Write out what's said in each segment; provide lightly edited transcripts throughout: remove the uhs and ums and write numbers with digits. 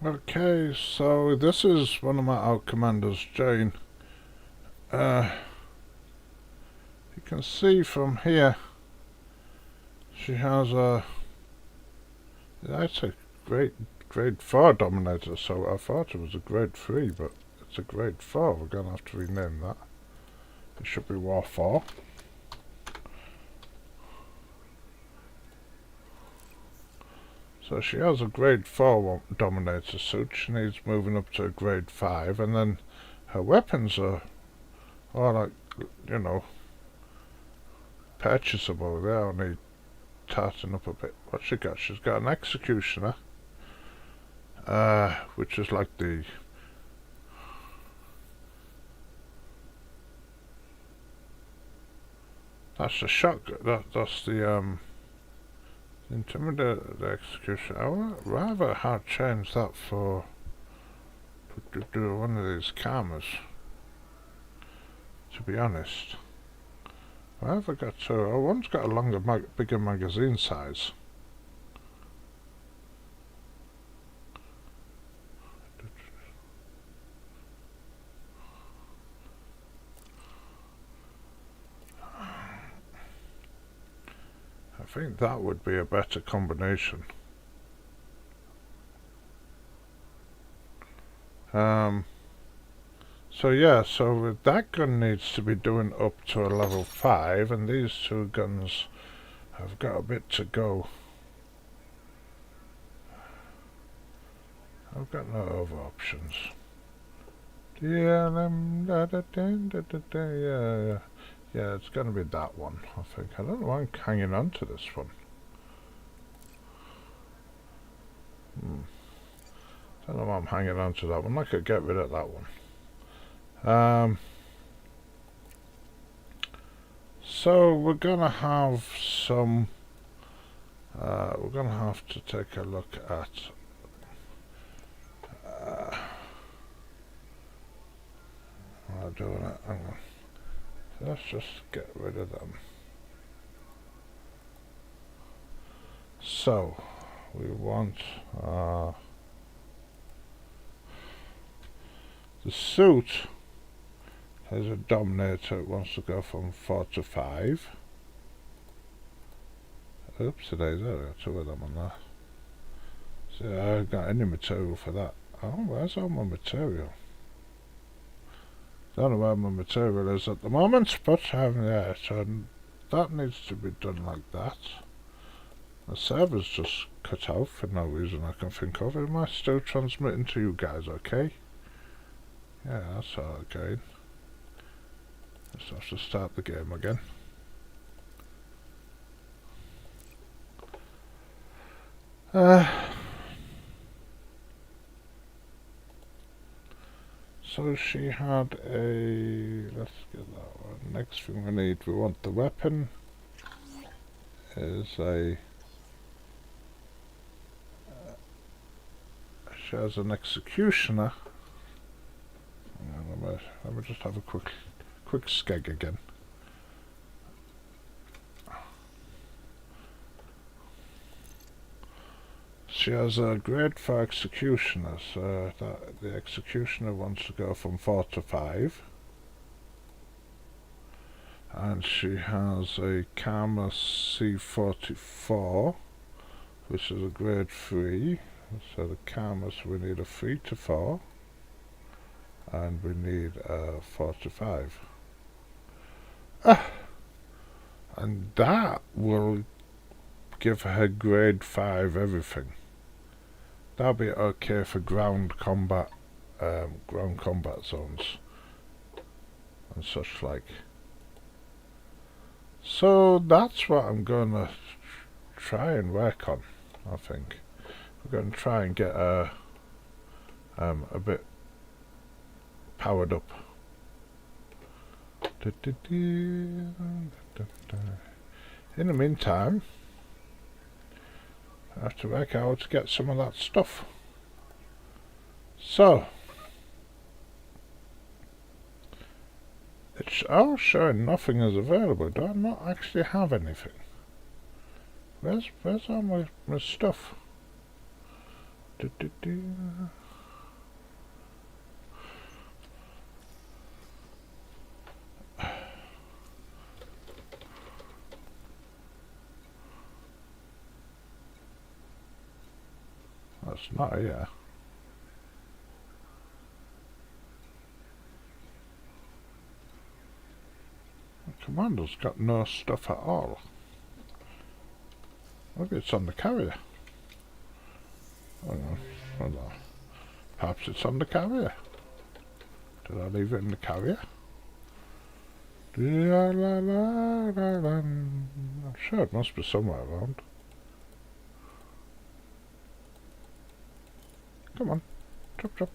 Okay, so this is one of my out commanders, Jane. You can see from here she has a, that's a grade 4 dominator, so I thought it was a grade 3, but it's a grade 4. We're going to have to rename that. It should be War 4. So she has a grade 4 dominator suit. She needs moving up to a grade 5, and then her weapons are all like, you know, purchasable. They only tarting up a bit. What's she got? She's got an executioner, which is like the that's the shotgun. That's the intimidator, the executioner. I would rather have changed that for to do one of these cameras. To be honest, why have I got two? Oh, one's got a longer, bigger magazine size. I think that would be a better combination. So yeah, so that gun needs to be doing up to a level 5, and these two guns have got a bit to go. I've got no other options. Yeah, yeah, it's going to be that one, I think. I don't know why I'm hanging on to this one. Don't know why I'm hanging on to that one. I could get rid of that one. So we're gonna have some. We're gonna have to take a look at. I'm doing it. Let's just get rid of them. So we want the suit has a dominator. It wants to go from 4 to 5. Oops, today's there. I got 2 of them on there. See, I haven't got any material for that. Oh, where's all my material? Don't know where my material is at the moment, but yeah, so that needs to be done like that. The server's just cut out for no reason I can think of. Am I still transmitting to you guys okay? Yeah, that's all okay. Just have to start the game again. So she had a, let's get that one. Next thing we want the weapon is a, she has an executioner. Let me just have a quick skeg again. She has a grade 4 executioner, so the executioner wants to go from 4 to 5. And she has a Karma C44, which is a grade 3. So the Karmas, we need a 3 to 4. And we need a 4 to 5. And that will give her grade 5 everything. That'll be okay for ground combat zones and such like. So that's what I'm gonna try and work on. I think we're going to try and get a bit powered up. In the meantime, I have to work out how to get some of that stuff. So it's all showing nothing is available. Do I not actually have anything? Where's all my stuff? That's not here. The commander's got no stuff at all. Maybe it's on the carrier. Oh no, hold on. Perhaps it's on the carrier. Did I leave it in the carrier? I'm sure it must be somewhere around. Come on, drop, drop.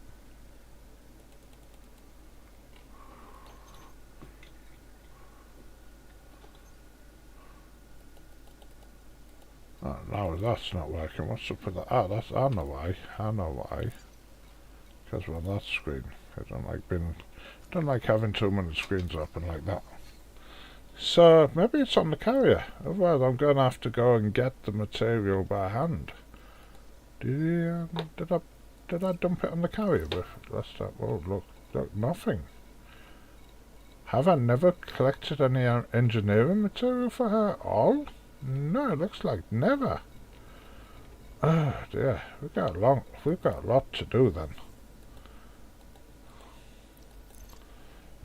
Oh, no, that's not working. What's up with that? Ah, that's, I know why. I know why. Because on that screen, I don't like having too many screens open like that. So maybe it's on the carrier. Otherwise, I'm going to have to go and get the material by hand. Did I dump it on the carrier? Let's start. Oh, look, nothing. Have I never collected any engineering material for her at all? No, it looks like never. Oh dear, we've got a lot to do then.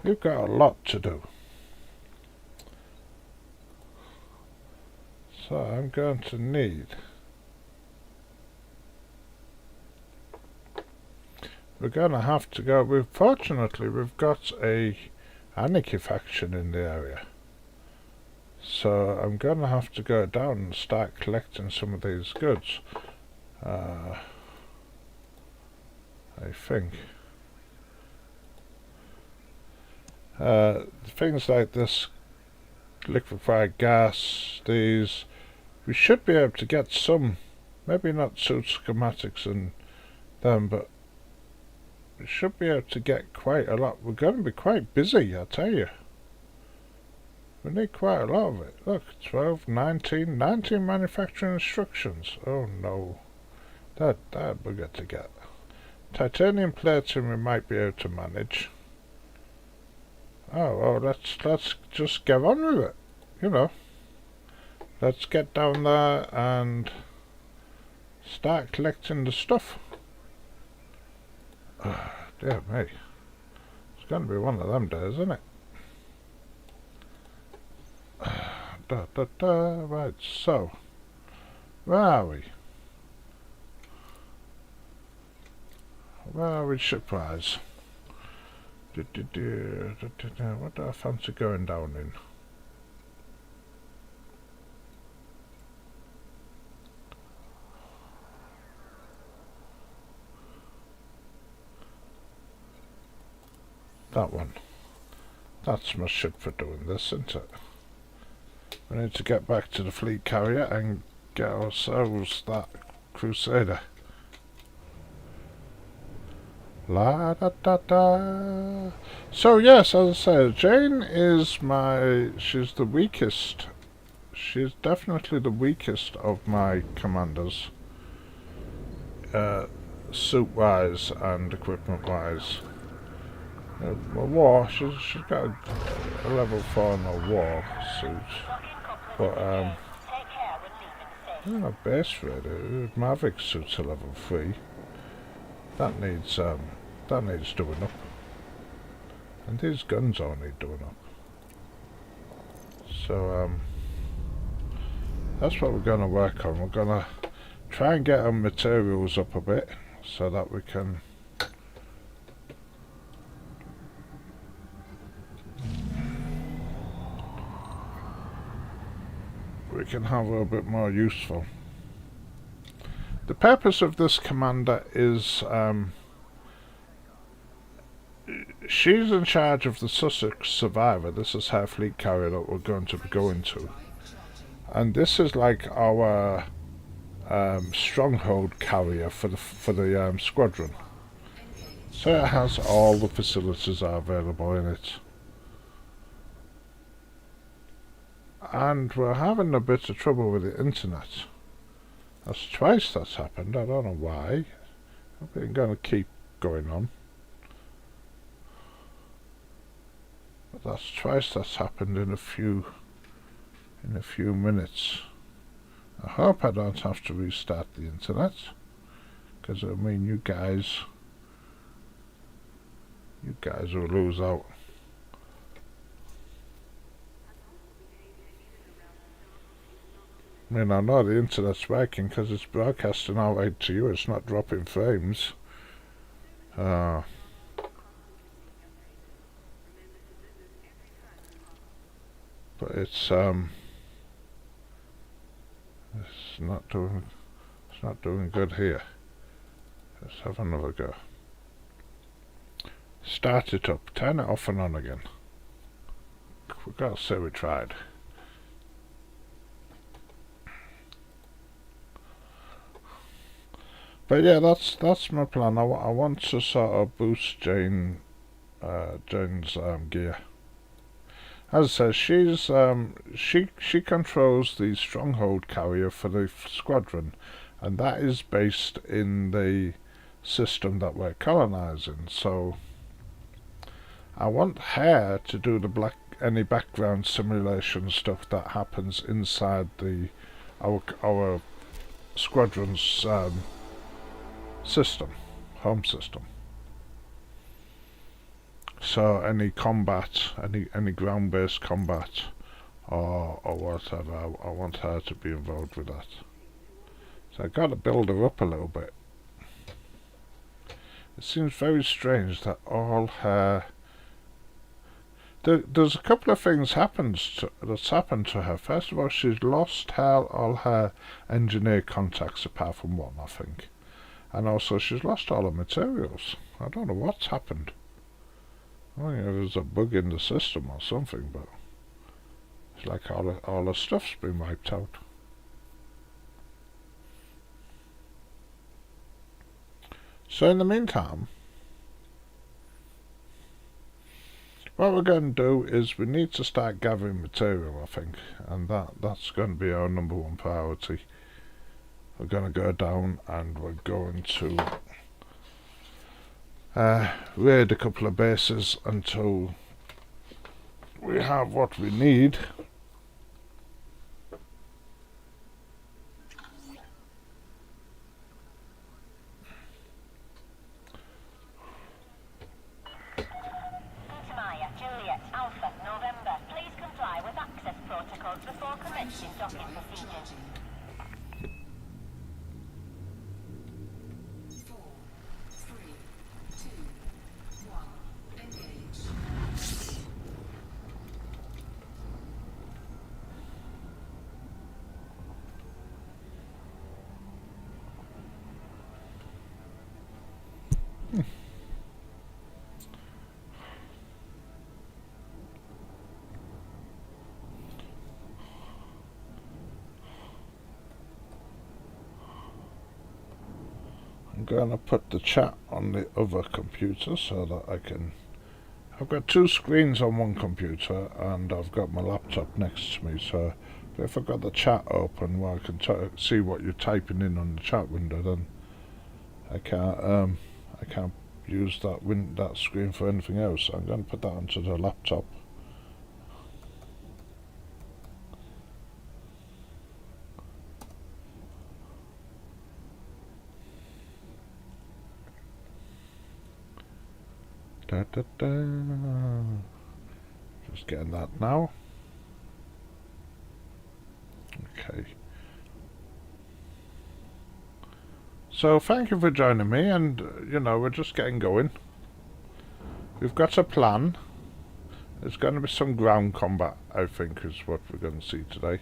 We've got a lot to do. So I'm going to need... We're going to have to go... Fortunately, we've got a anarchy faction in the area. So I'm going to have to go down and start collecting some of these goods. I think. Things like this liquefied gas, these, we should be able to get some, maybe not suit schematics and them, but we should be able to get quite a lot. We're going to be quite busy, I tell you. We need quite a lot of it. Look, 12, 19 manufacturing instructions. Oh no. That we're going to get. Titanium plating we might be able to manage. Oh, well, let's just get on with it. You know. Let's get down there and start collecting the stuff. Oh, dear me. It's going to be one of them days, isn't it? Right, so where are we? Where are we shipwise? What do I fancy going down in? That one. That's my ship for doing this, isn't it? We need to get back to the fleet carrier and get ourselves that Crusader. La da da da. So yes, as I said, Jane is she's the weakest. She's definitely the weakest of my commanders. Suit-wise and equipment-wise. War, she's got a level 4 in a war suit. But, base rate, Maverick suit's a level 3. That needs doing up. And these guns all need doing up. So, that's what we're going to work on. We're going to try and get our materials up a bit so that we can have a little bit more useful. The purpose of this commander is she's in charge of the Sussex Survivor. This is her fleet carrier that we're going to be going to, and this is like our stronghold carrier for the squadron. So it has all the facilities are available in it. And we're having a bit of trouble with the internet. That's twice that's happened, I don't know why. I'm going to keep going on. But that's twice that's happened in a few minutes. I hope I don't have to restart the internet, because I mean you guys will lose out. I mean, I know the internet's working because it's broadcasting out right to you, it's not dropping frames. But it's not doing good here. Let's have another go. Start it up, turn it off and on again. We've got to say we tried. But yeah, that's my plan. I want to sort of boost Jane's gear. As I said, she controls the stronghold carrier for the squadron, and that is based in the system that we're colonizing. So I want her to do any background simulation stuff that happens inside our squadron's home system. So any combat, any ground-based combat or whatever, I want her to be involved with that. So I got to build her up a little bit. It seems very strange that all her... There's a couple of things that's happened to her. First of all, she's lost all her engineer contacts apart from one, I think. And also she's lost all her materials. I don't know what's happened. I think there's a bug in the system or something, but it's like all her stuff's been wiped out. So in the meantime, what we're going to do is we need to start gathering material, I think, and that's going to be our number one priority. We're going to go down and we're going to raid a couple of bases until we have what we need. I'm going to put the chat on the other computer so that I can... I've got two screens on one computer and I've got my laptop next to me, so if I've got the chat open where I can see what you're typing in on the chat window, then I can't use that screen for anything else. So I'm going to put that onto the laptop. Just getting that now. Okay. So thank you for joining me, and we're just getting going. We've got a plan. There's going to be some ground combat, I think, is what we're going to see today.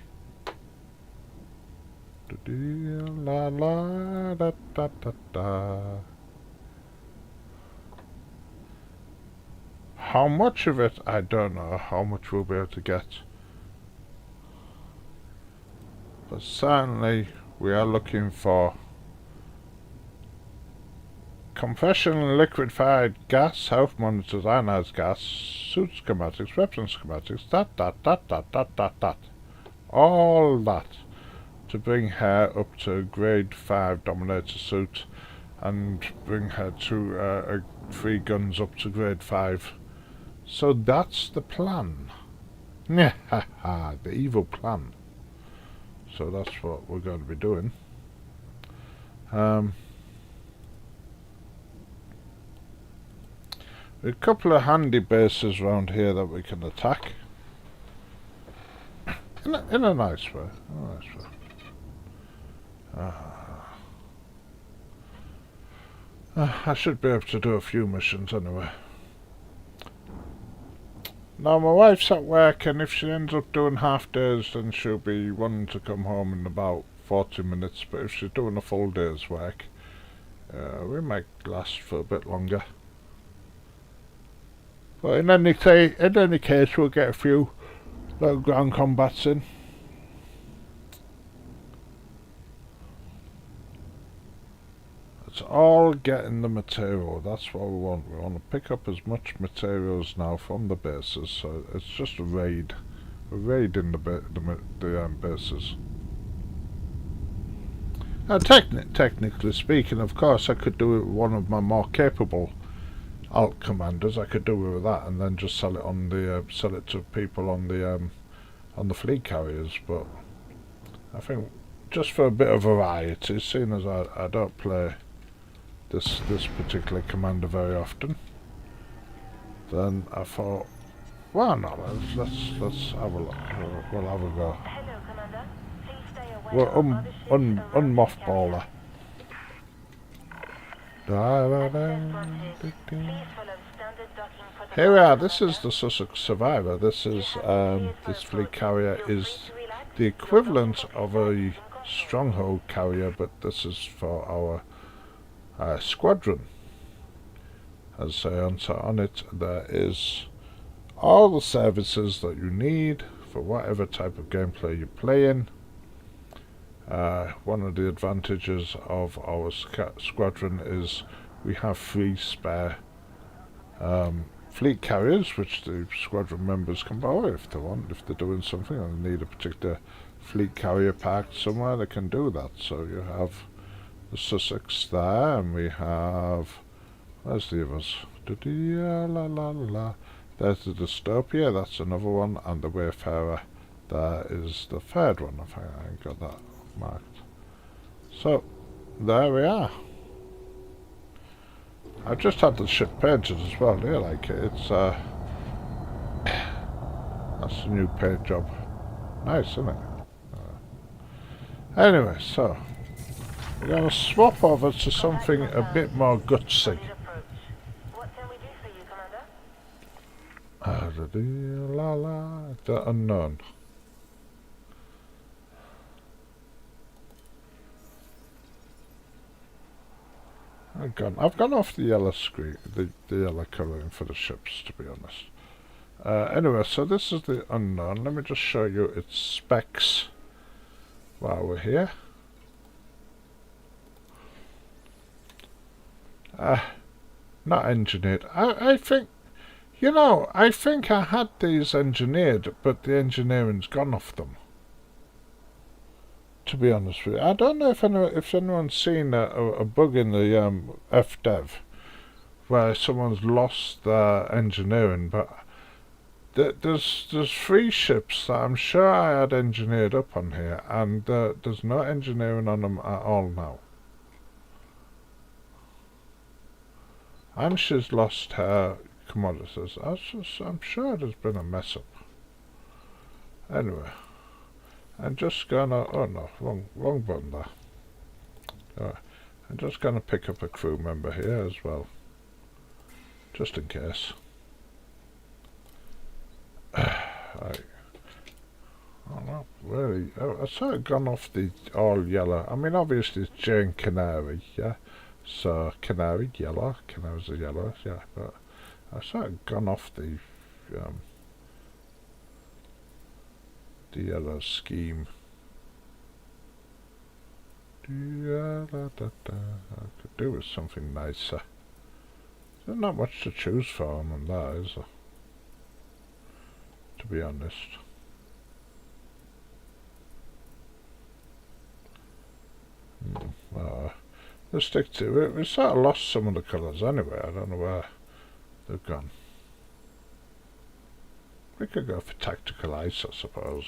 La la da da da da. How much of it, I don't know how much we'll be able to get. But certainly we are looking for compression and liquefied gas, health monitors, ionized gas, suit schematics, weapon schematics, that. All that to bring her up to grade 5 Dominator suit and bring her to 3 guns up to grade 5. So that's the plan. Yeah, the evil plan. So that's what we're going to be doing. A couple of handy bases around here that we can attack. In a nice way. I should be able to do a few missions anyway. Now my wife's at work, and if she ends up doing half days, then she'll be wanting to come home in about 40 minutes. But if she's doing a full day's work, we might last for a bit longer. But in any case, we'll get a few little ground combats in. It's all getting the material. That's what we want. We want to pick up as much materials now from the bases. So it's just a raid. We're raiding the bases. Now, technically speaking, of course, I could do it with one of my more capable alt commanders. I could do it with that, and then just sell it on the sell it to people on the fleet carriers. But I think just for a bit of variety, seeing as I don't play this particular commander very often, then I thought, well, no, let's have a look. We'll have a go. Hello, Commander. Please stay away We're unmothballer. Here we are. This is the Sussex Survivor. This is this fleet carrier is the equivalent of a stronghold carrier, but this is for our Squadron. As I say, on it there is all the services that you need for whatever type of gameplay you're playing. One of the advantages of our Squadron is we have 3 spare fleet carriers, which the Squadron members can borrow if they want. If they're doing something and they need a particular fleet carrier parked somewhere, they can do that. So you have the Sussex there, and we have, where's the others? There's the Dystopia, that's another one, and the Wayfarer there is the 3rd one. I think I got that marked. So there we are. I've just had the ship painted as well. Do you like it? It's that's a new paint job. Nice, isn't it? Anyway, so we're going to swap over to something a bit more gutsy. What can we do for you, Commander? The unknown. I've gone off the yellow screen, the yellow colouring for the ships, to be honest. Anyway, so this is the unknown. Let me just show you its specs while we're here. Not engineered. I think, you know, I think I had these engineered, but the engineering's gone off them. To be honest with you, I don't know if anyone's seen a bug in the FDev where someone's lost their engineering, but there's 3 ships that I'm sure I had engineered up on here, and there's no engineering on them at all now. And she's lost her commodities. I'm sure there's been a mess up. Anyway, I'm just gonna, oh no, wrong button there. Alright, I'm just gonna pick up a crew member here as well, just in case. Right. Oh no, really, I sort of gone off the all yellow. I mean, obviously it's Jane Canary, yeah? So, Canary, yellow, Canary's a yellow, yeah, but I've sort of gone off the yellow scheme. I could do with something nicer. There's not much to choose from on that, is there? To be honest. Let's stick to it. We sort of lost some of the colours anyway. I don't know where they've gone. We could go for tactical ice, I suppose.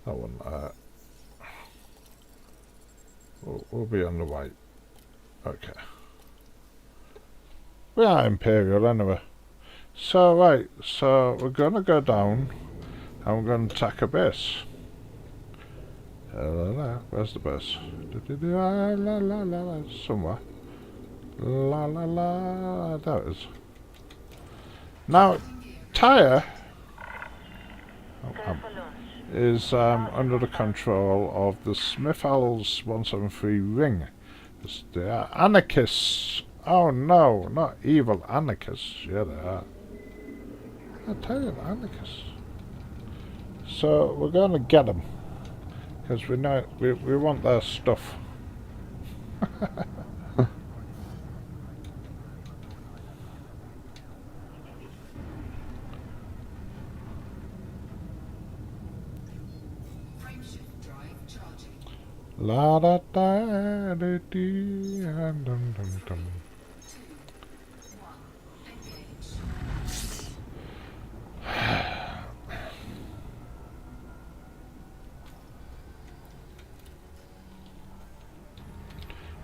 That wouldn't hurt. We'll be on the white. Okay. We are Imperial anyway. So, right, so we're going to go down and we're going to attack a base. Where's the base? La la la la, somewhere. La la la, there it is. Now, Tyre is under the control of the Smith Owls 173 ring. It's the anarchists. Oh no, not evil anarchists. Yeah, they are. I tell you, anarchists. So we're going to get them because we know we want their stuff. La da da da dee dum dum dum.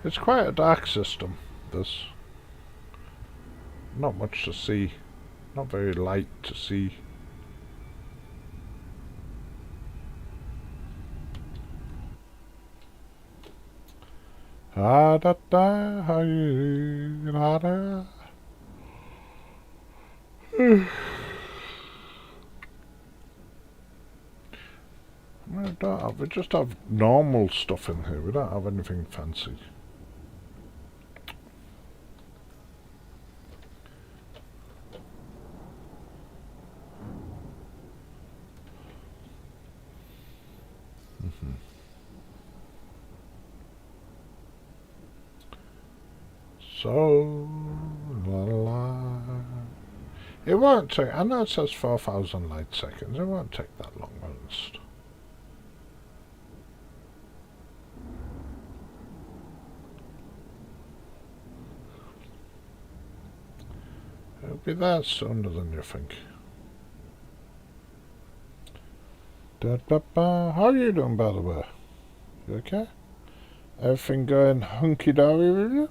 It's quite a dark system, this. Not much to see. Not very light to see. Ah da da, how you da da. We just have normal stuff in here. We don't have anything fancy. So, la la. It won't take, I know it says 4,000 light seconds, it won't take that long, honest. It'll be there sooner than you think. How are you doing, by the way? You okay? Everything going hunky-dory with you?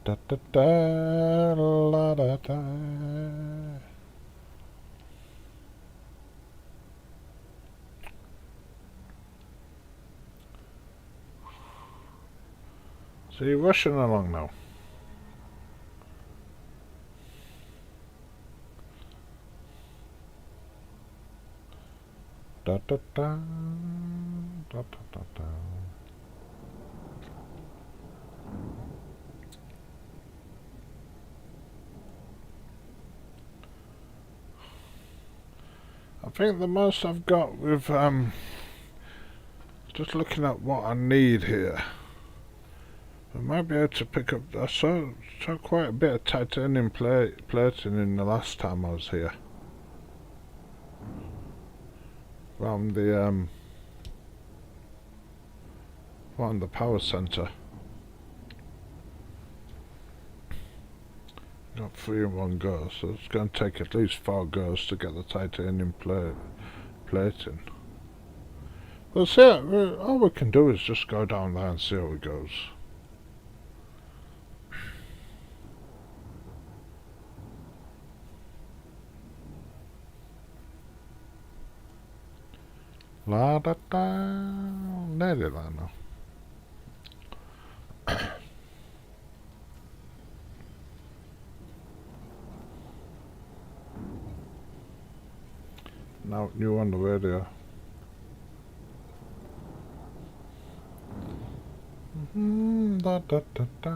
Da da da la da da. So you're rushing along now. Da da da da da da da. I think the most I've got with just looking at what I need here, I might be able to pick up. I saw quite a bit of titanium plating in the last time I was here. Around the power center. Got 3 in one go, so it's going to take at least 4 goes to get the titanium plating. Well, see, all we can do is just go down there and see how it goes. La da da, nearly there now. Now new on the radio. Da da da da.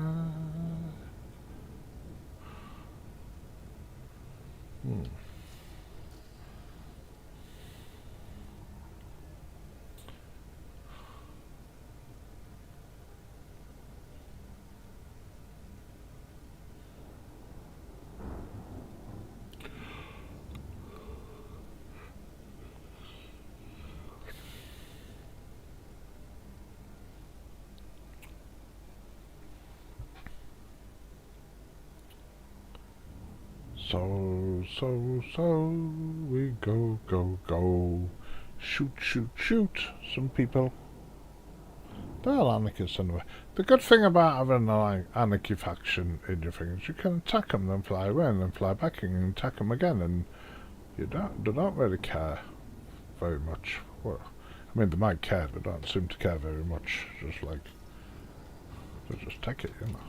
So, we go. Shoot. Some people. They're anarchists anyway. The good thing about having an anarchy faction in your thing is you can attack them, then fly away, and then fly back and attack them again, and they don't really care very much. Well, I mean, they might care, they don't seem to care very much. Just like, they just take it, you know.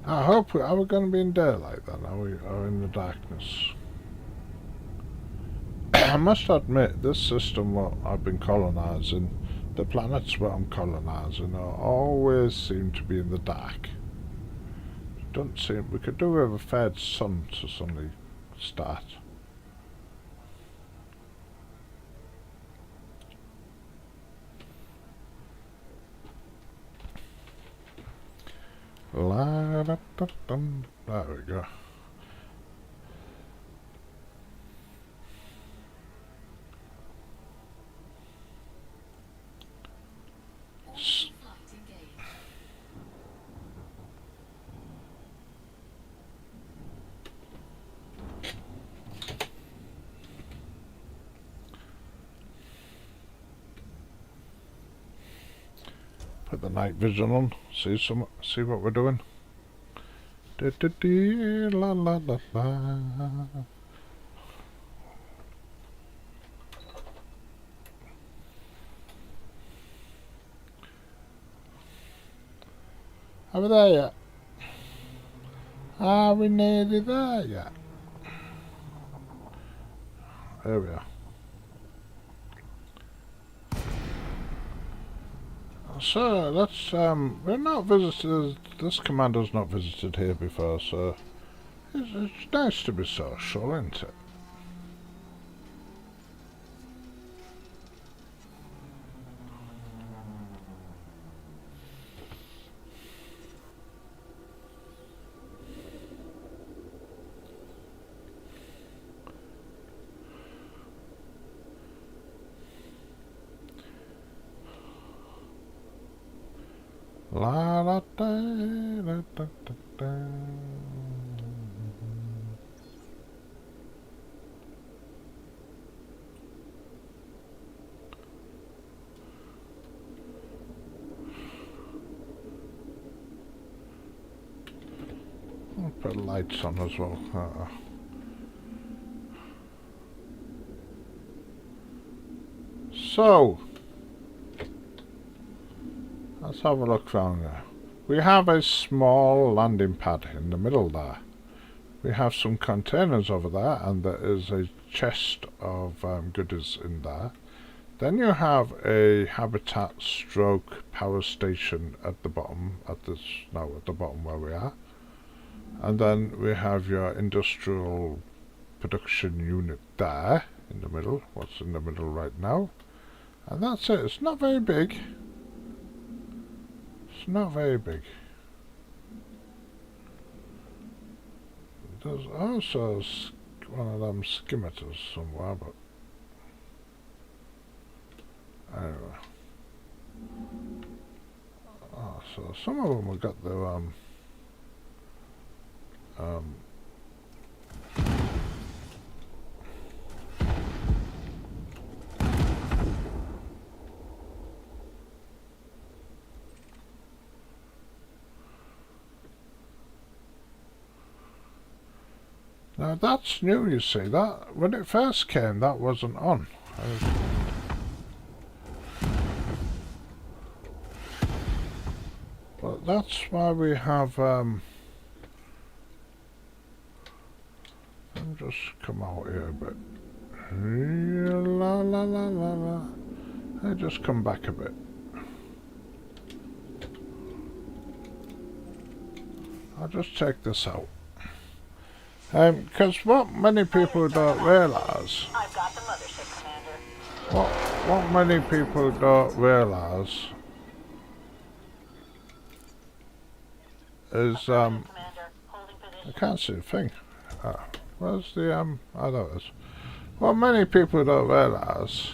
I hope are we going to be in daylight then? Are we in the darkness? I must admit, this system what I've been colonising, the planets what I'm colonising, always seem to be in the dark. Don't seem we could do with a fair sun to suddenly start. La da da dum. There we go. Put the night vision on. See what we're doing. La la la la. Are we there yet? Are we nearly there yet? There we are. So let's we're not visited. This commander's not visited here before, so it's nice to be social, isn't it? La la da da da da da. I'll put lights on as well. So let's have a look round there. We have a small landing pad in the middle there. We have some containers over there, and there is a chest of goodies in there. Then you have a habitat stroke power station at the bottom, at the bottom where we are. And then we have your industrial production unit there, in the middle, what's in the middle right now. And that's it, it's not very big. It's not very big. There's also one of them skimators somewhere, but anyway. Oh, so some of them have got their now that's new, you see. That when it first came, that wasn't on. But that's why we have let me just come out here a bit. La la la la la. I just come back a bit. I'll just take this out. Because what many people don't realise, I've got the mothership, Commander. what many people don't realise is Commander, holding I position. can't see a thing. Where's the oh, there it is. What many people don't realise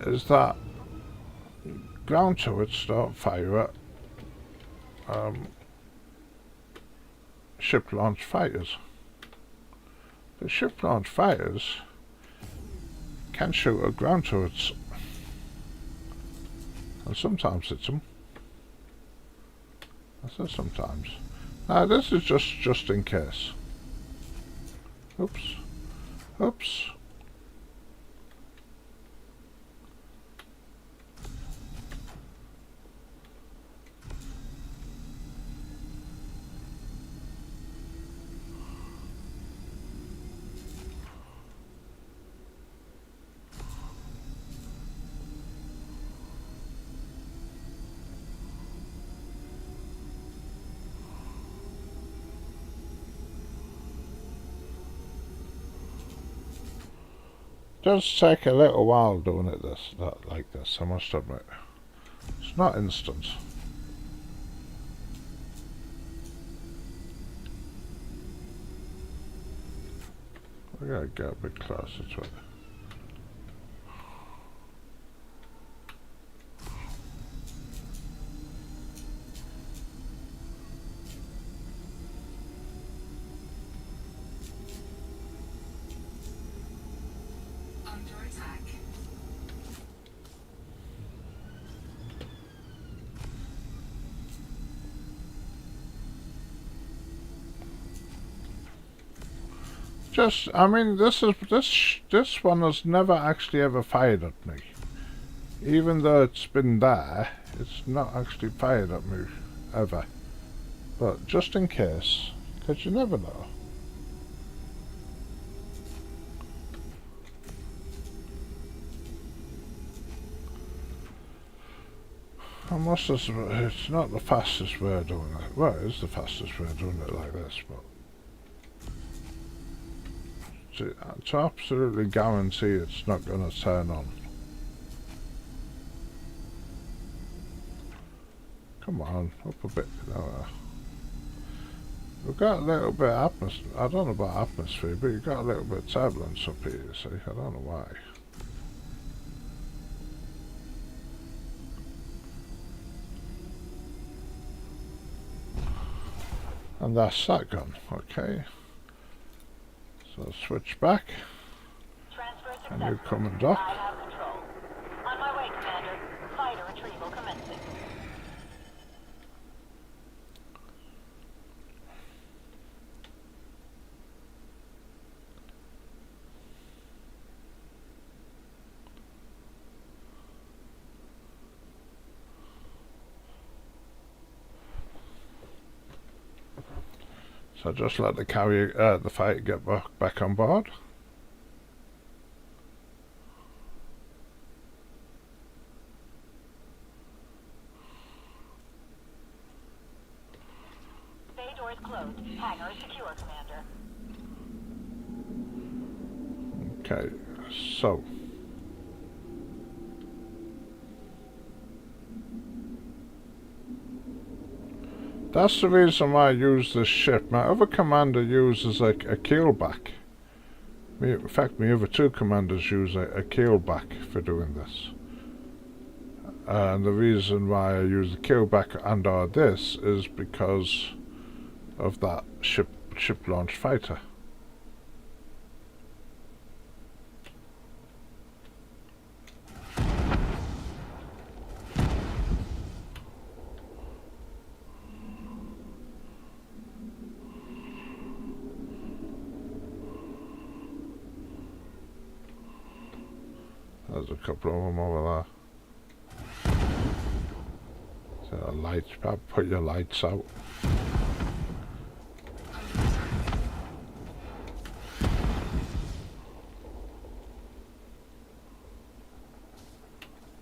is that ground turrets don't fire at ship-launched fighters. The ship-launched fighters can shoot at ground turrets, and sometimes hit them. I said sometimes. Now this is just in case. Oops. Oops. Does take a little while doing it like this, I must admit. It's not instant. We gotta get a bit closer to it. I mean, this one has never actually ever fired at me. Even though it's been there, it's not actually fired at me, ever. But just in case, because you never know. It's not the fastest way of doing it. Well, it is the fastest way of doing it like this, but to absolutely guarantee it's not going to turn on. Come on, up a bit. We've got a little bit of atmosphere. I don't know about atmosphere, but you've got a little bit of turbulence up here, you see. I don't know why. And that's that gun, okay. So switch back. And you come and dock. I have control. On my way, Commander. Fighter retrieval commencing. So just let the fighter get back on board. Bay door is closed. Hangar is secure, Commander. Okay, so that's the reason why I use this ship. My other commander uses a keelback. In fact, my other two commanders use a keelback for doing this. And the reason why I use the keelback and or this is because of that ship-launched fighter. There's a couple of them over there. So lights, put your lights out.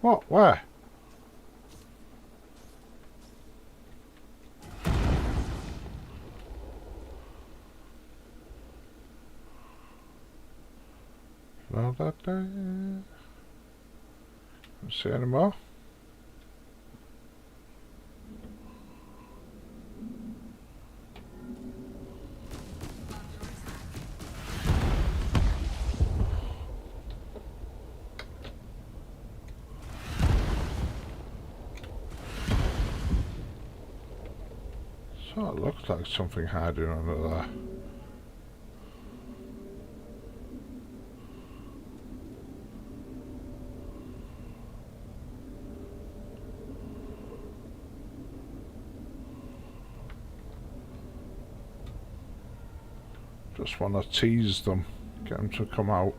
What? Where? Well, that see any more? So it looks like something hiding under there. Just want to tease them, get them to come out.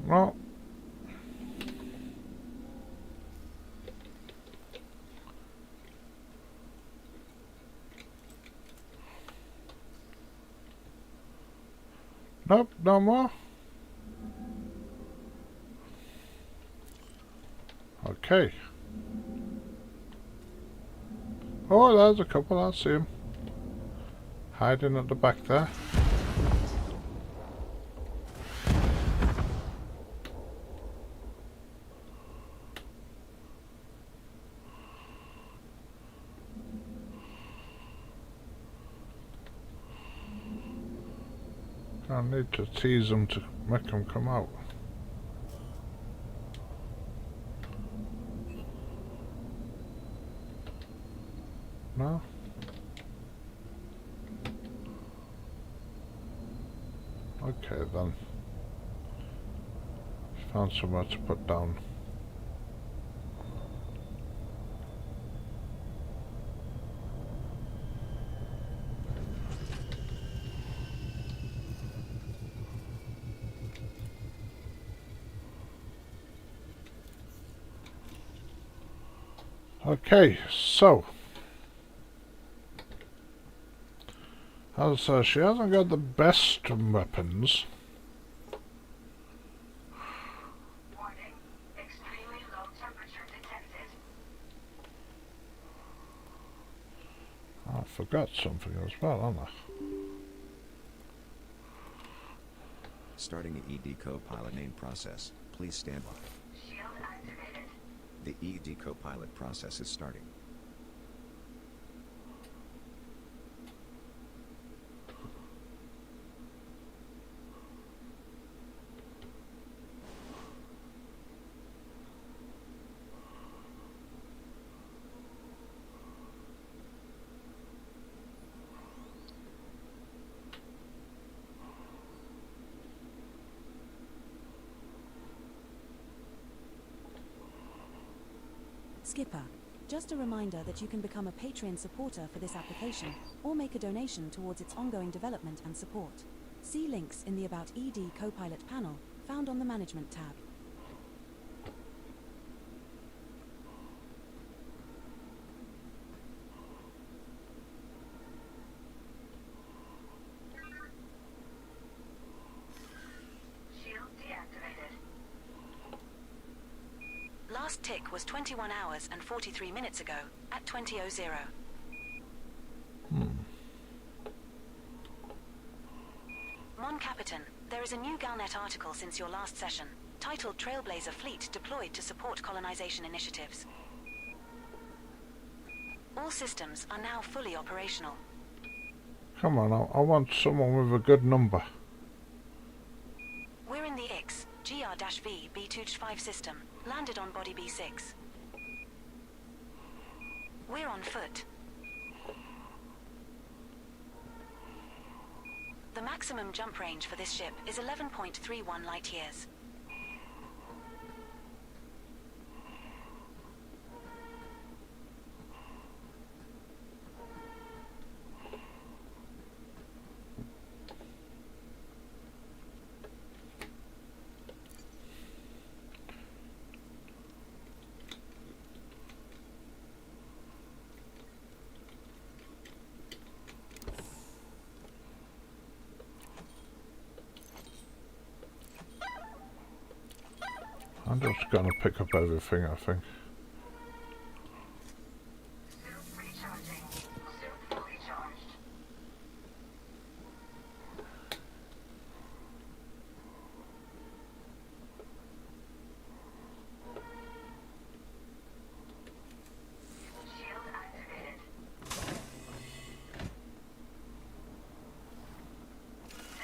Well, nope, no more. Okay. Oh, there's a couple, I see them. Hiding at the back there. I need to tease them to make them come out. No? Okay then. Found somewhere to put down. Okay, so as she hasn't got the best weapons. Warning. Extremely low temperature detected. I forgot something as well, haven't I? Starting the ED Copilot name process. Please stand by. Shield activated. The ED Copilot process is starting. Skipper, just a reminder that you can become a Patreon supporter for this application, or make a donation towards its ongoing development and support. See links in the About ED Copilot panel, found on the Management tab. Shield deactivated. Last tick was 21 hours and 43 minutes ago, at 20:00. Mon Capitan, there is a new Galnet article since your last session, titled Trailblazer Fleet Deployed to Support Colonization Initiatives. All systems are now fully operational. Come on, I want someone with a good number. We're in the X, GR-V B25 system, landed on body B6. We're on foot. The maximum jump range for this ship is 11.31 light years. I'm just gonna pick up everything, I think. Suit recharging. Suit fully charged. Shield activated.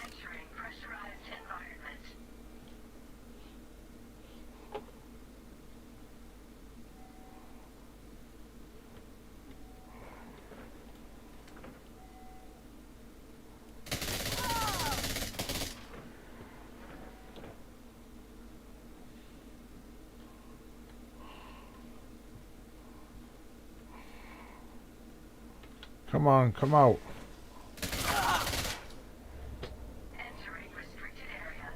Entering pressurized environment. Come on, come out. Entering restricted area.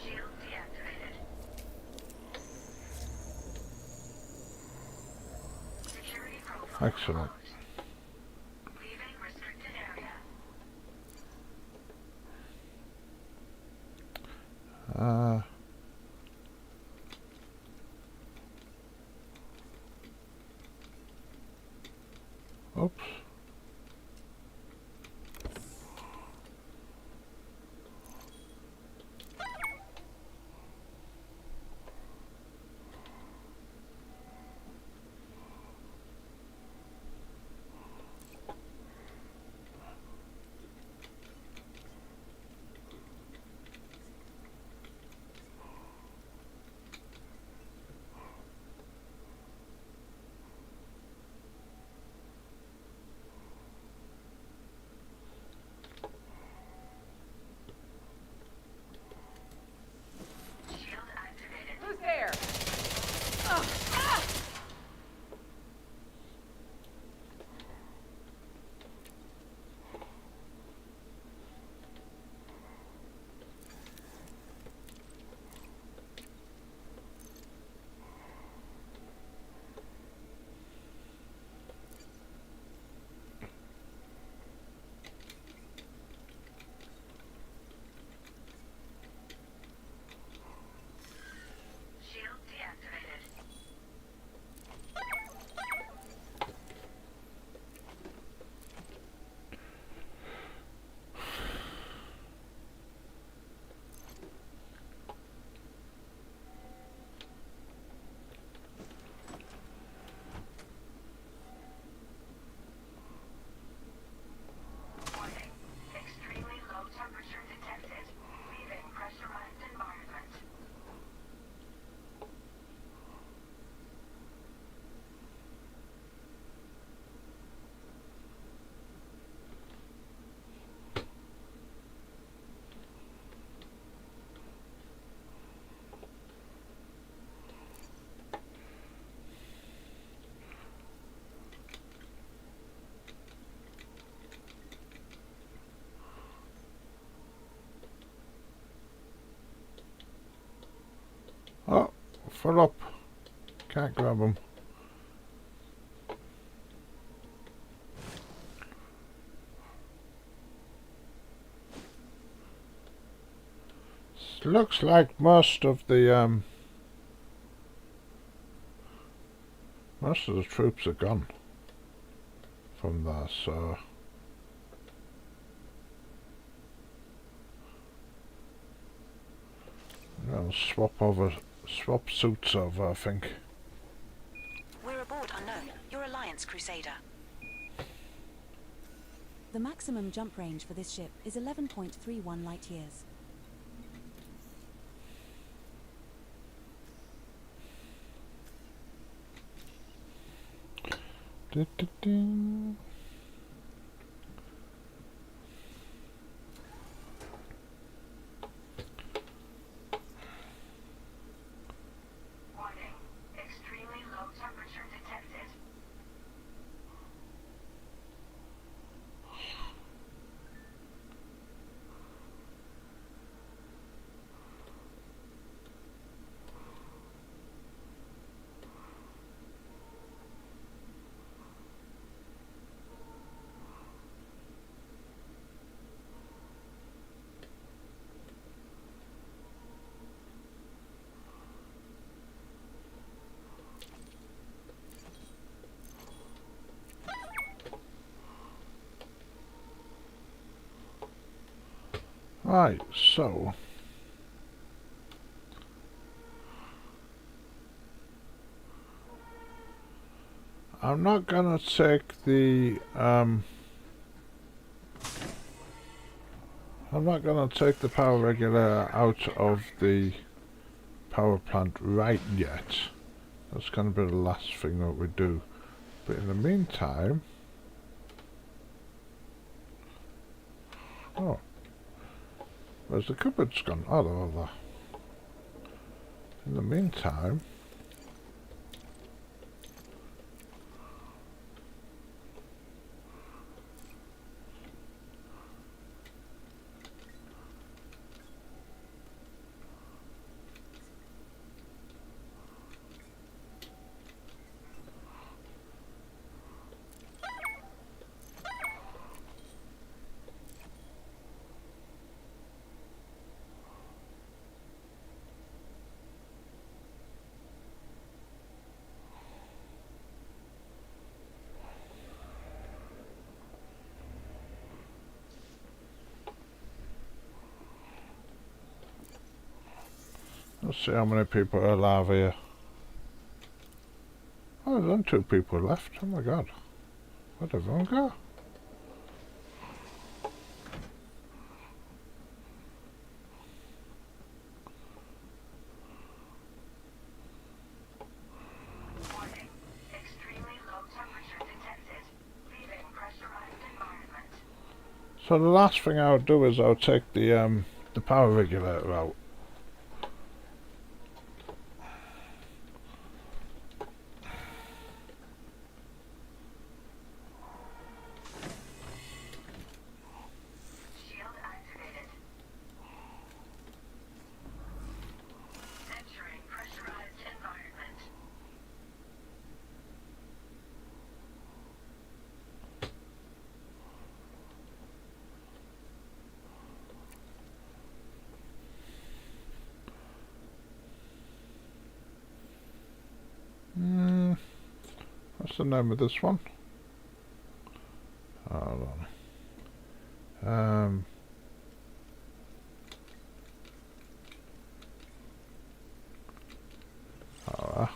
Shield deactivated. Security profile Excellent. closed. Leaving restricted area. Oops. Shield activated. Who's there? Shield deactivated. Warning. Extremely low temperature detected. Leaving pressurized environment. Oh, full up. Can't grab them. Looks like most of the troops are gone from there, so I'll swap suits over, I think. We're aboard Unknown, your Alliance Crusader. The maximum jump range for this ship is 11.31 light years. Du-du-du. Warning. Extremely low temperature detected. Right, so I'm not gonna take the power regulator out of the power plant right yet. That's gonna be the last thing that we do. But in the meantime, oh, where's the cupboards gone? Oh, they're over there. In the meantime, Let's see how many people are alive here. Oh, there's only 2 people left. Oh my god. Where'd everyone go? Warning. Extremely low temperature detected. Leaving pressurized environment. So the last thing I would do is I would take the power regulator out. Shield activated. Entering pressurized environment. What's the name of this one? Hold on. Alright.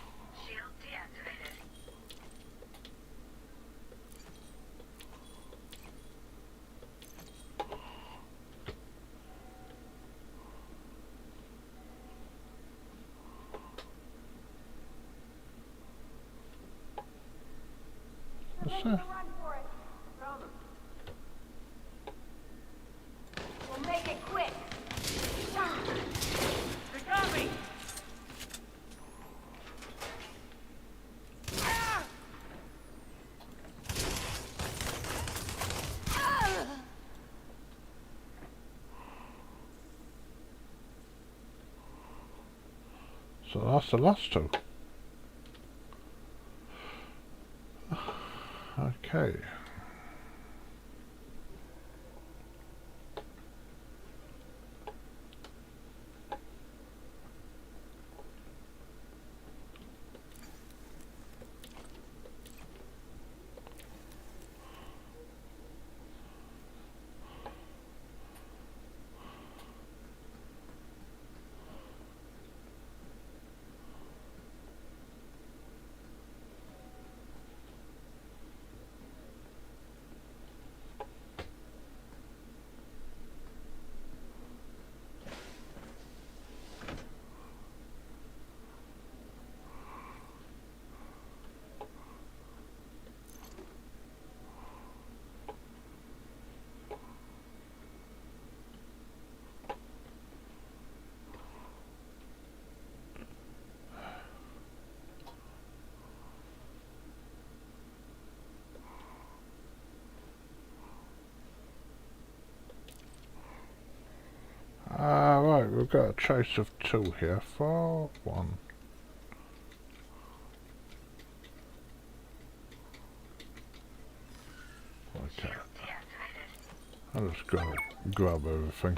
Shield deactivated. Let's see. Run for it. We'll make it quick. They got me. So that's the last 2. Okay. Right, we've got a choice of 2 here. 4, 1. Okay. Shield deactivated. I'll just grab everything.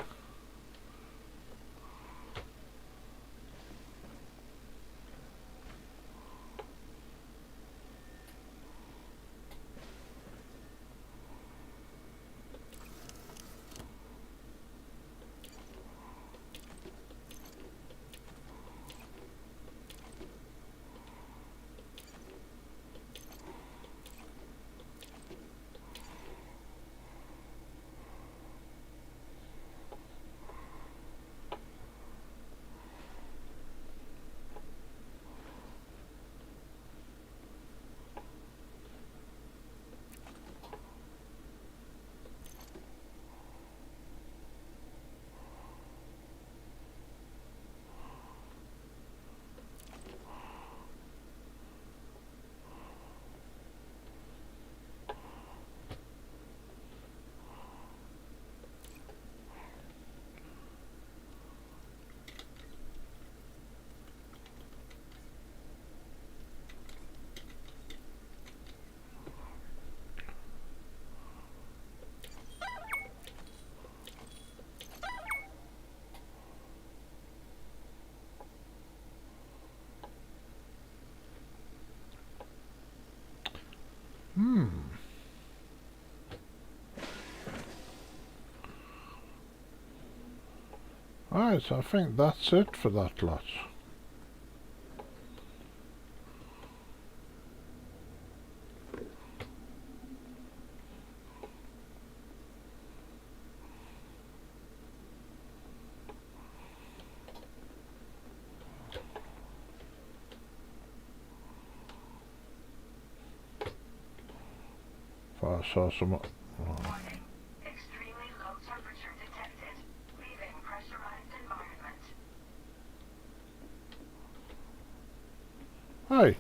Right, I think that's it for that lot. If I saw some... Warning. Extremely low temperature detected. Leaving pressurized environment. Hey,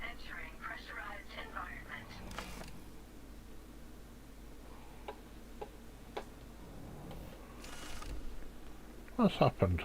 Entering pressurized environment. what's happened?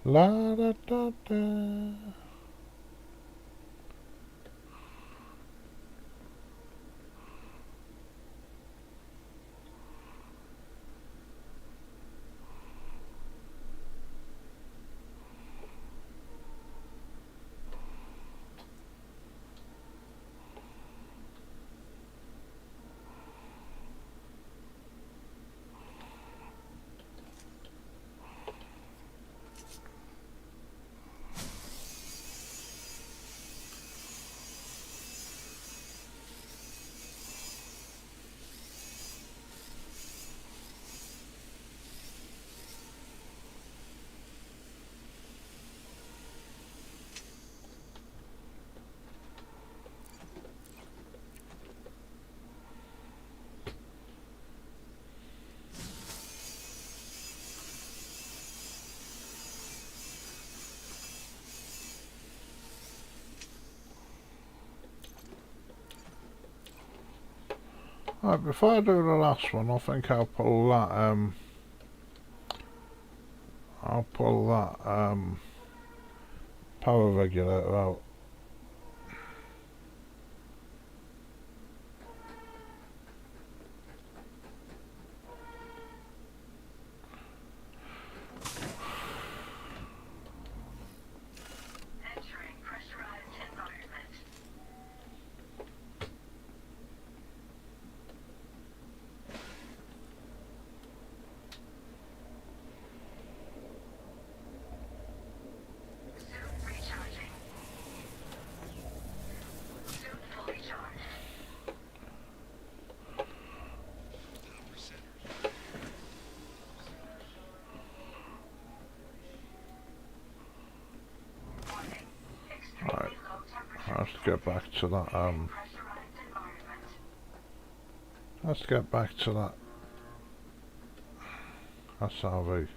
La da da da. Right, before I do the last one, I think I'll pull that, power regulator out. Entering pressurized environment. Suit recharging. Suit fully charged. Warning. Extremely low temperature Let's get back to that, pressurized environment. let's get back to that SRV.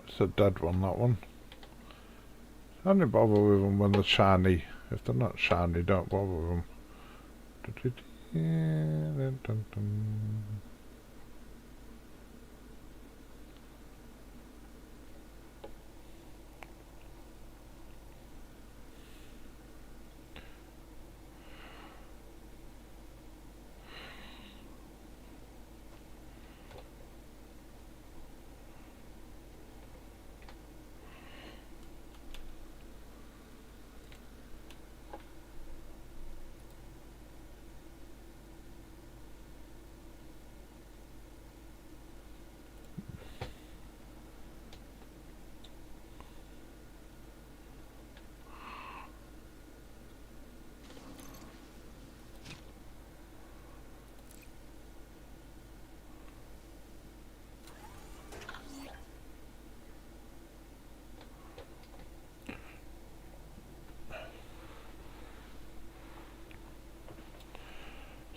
It's a dead one, that one. Only bother with them when they're shiny. If they're not shiny, don't bother with them.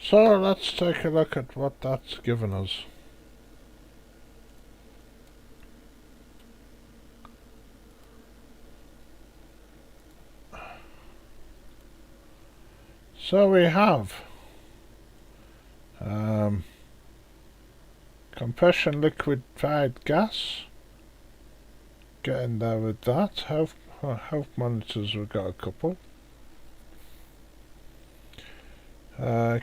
So let's take a look at what that's given us. So we have compression liquefied gas. Getting there with that. Health monitors, we've got a couple.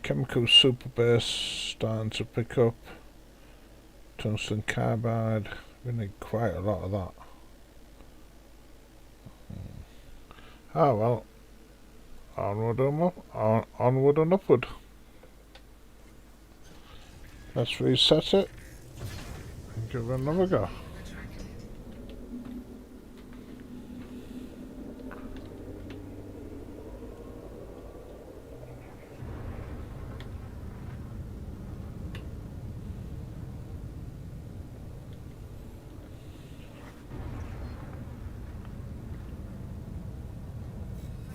Chemical super base starting to pick up. Tungsten carbide. We need quite a lot of that. Oh well. Onward and upward. Let's reset it and give it another go.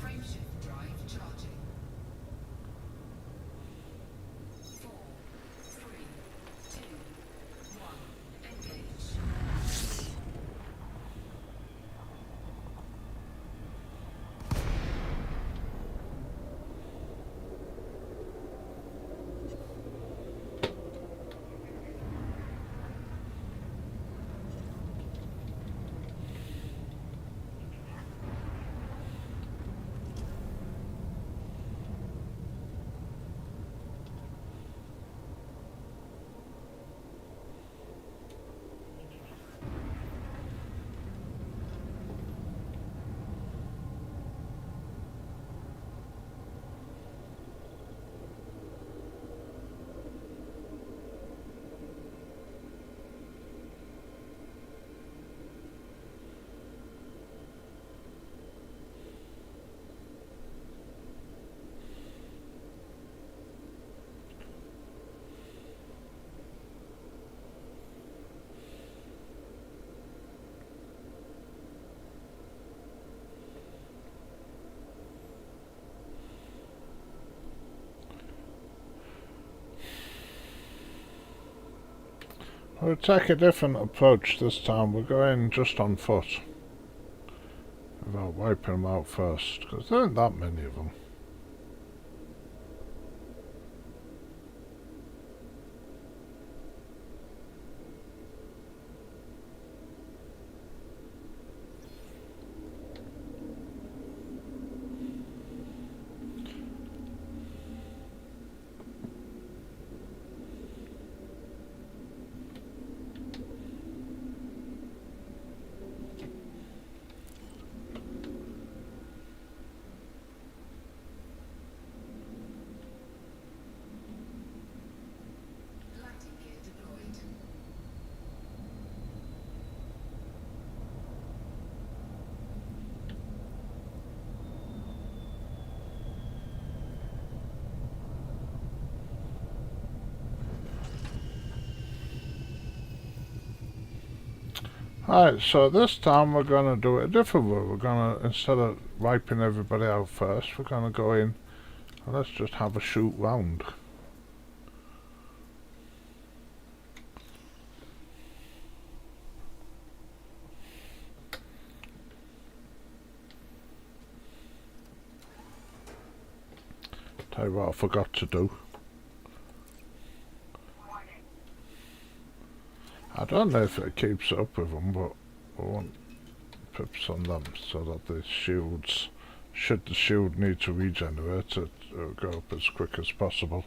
Frameshift drive charging. 4, 3, 2, 1, engage. We'll take a different approach this time. We're going just on foot without wiping them out first, because there aren't that many of them. Landing gear deployed. Right, so this time we're going to do it a different way. We're going to, instead of wiping everybody out first, we're going to go in and let's just have a shoot round. Tell you what I forgot to do. I don't know if it keeps up with them, but I want pips on them so that the shields, should the shield need to regenerate, it'll go up as quick as possible.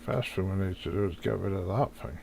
First thing we need to do is get rid of that thing.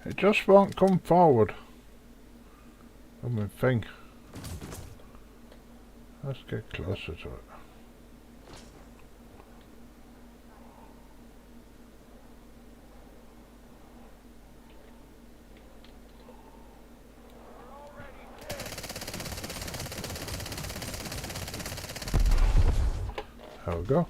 It just won't come forward. I mean, thing. Let's get closer to it. There we go.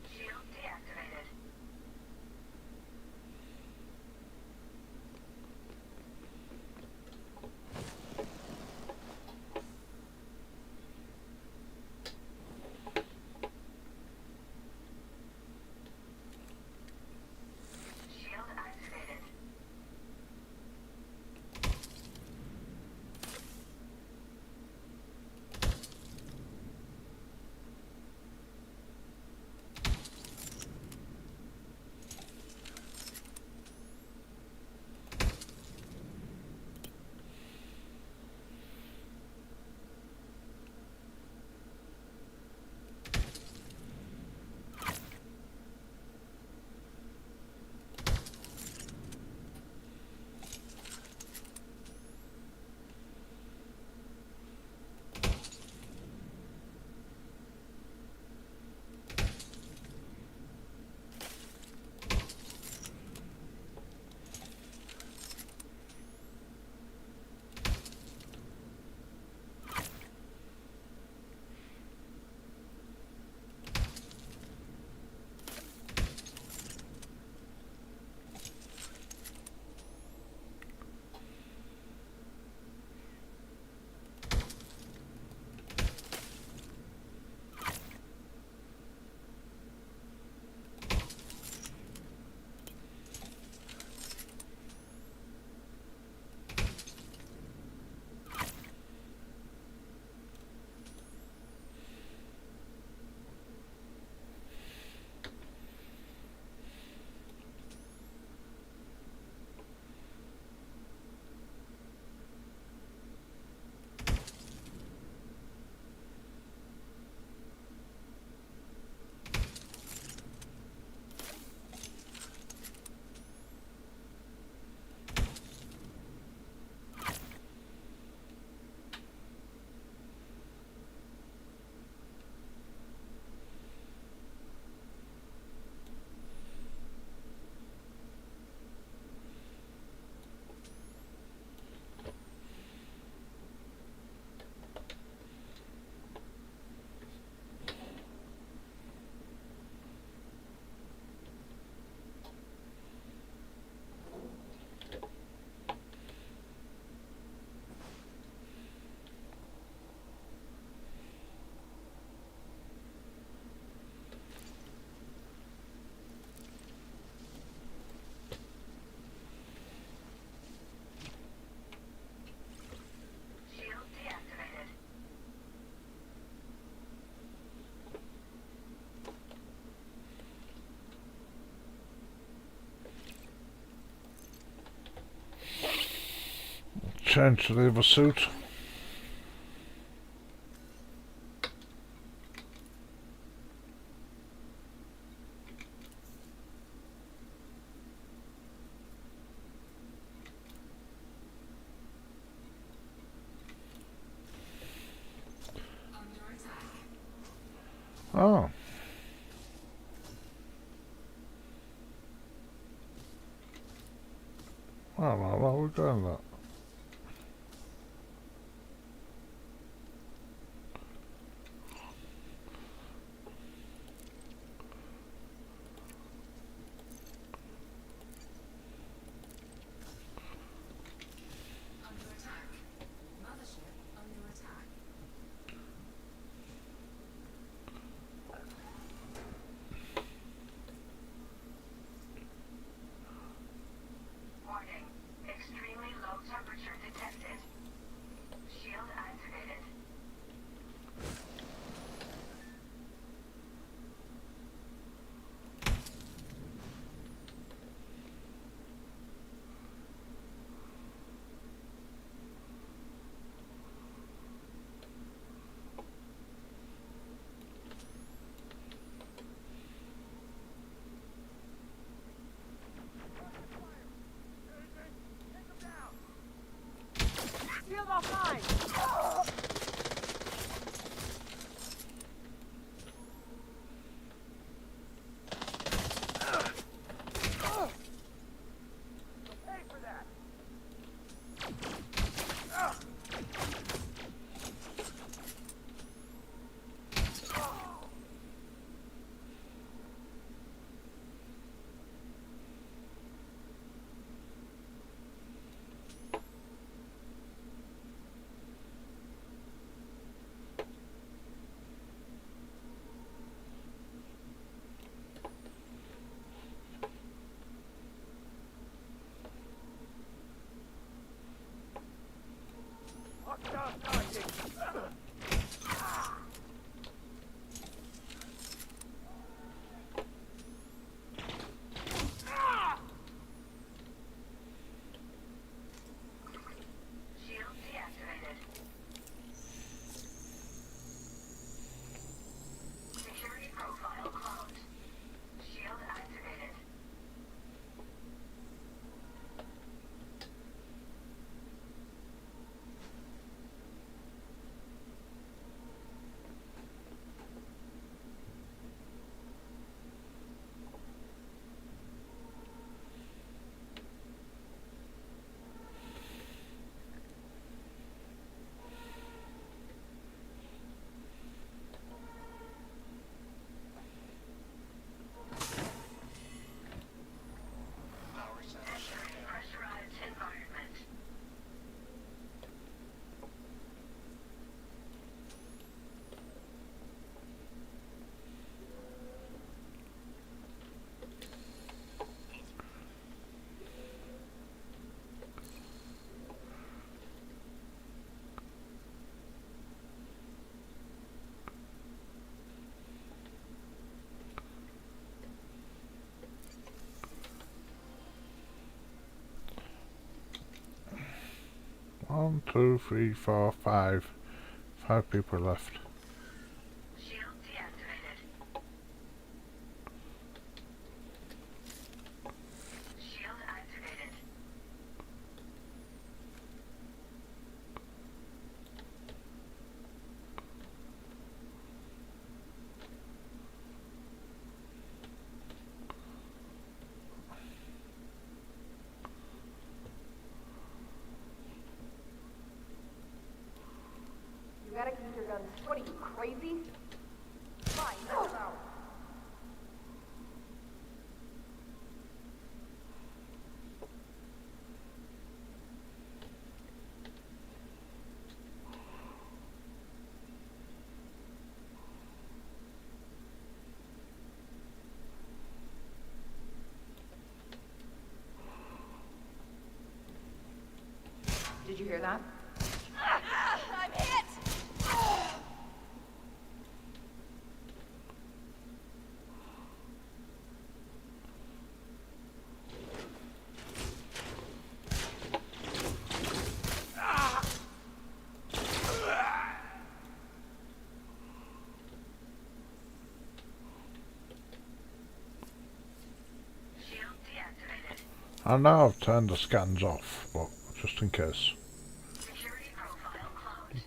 Shield deactivated. Shield activated. Shield deactivated. Change to the other suit. Oh. I don't know what we're doing that. Shield deactivated. Security profile closed. Shield activated. Entering pressurized environment. One, two, three, four, five. 5 people left. Shield deactivated. Shield activated. You gotta keep your guns. What are you, crazy? Fine, no, no. Did you hear that? I'm hit! Shield deactivated. I know I've turned the scans off, but just in case. Security profile closed.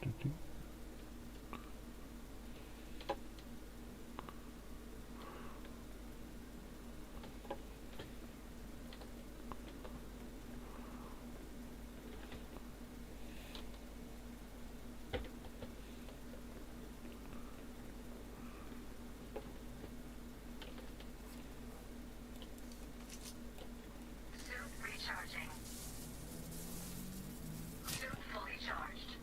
Suit recharging. Suit fully charged.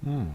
Shield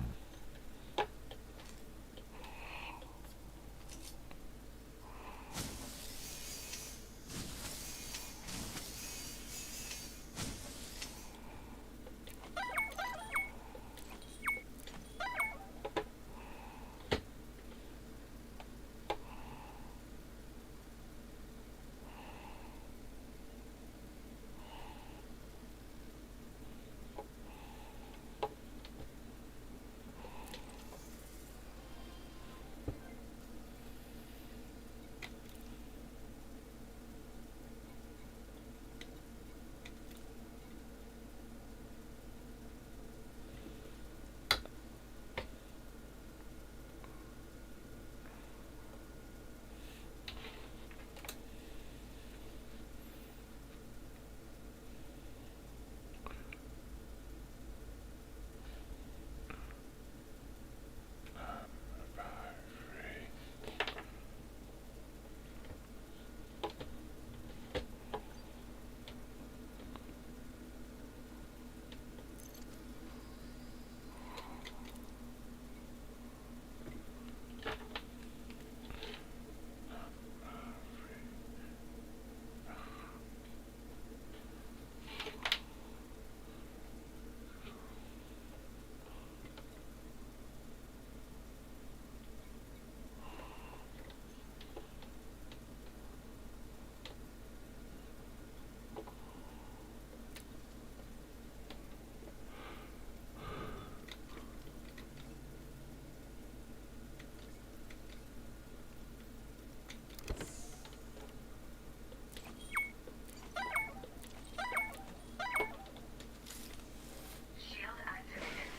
activated.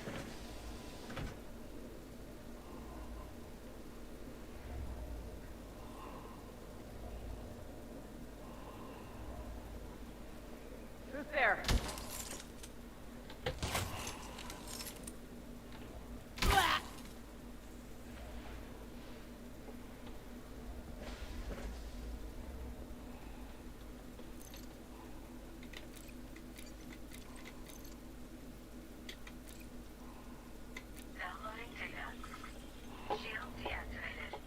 Who's there? Downloading data. Shield deactivated.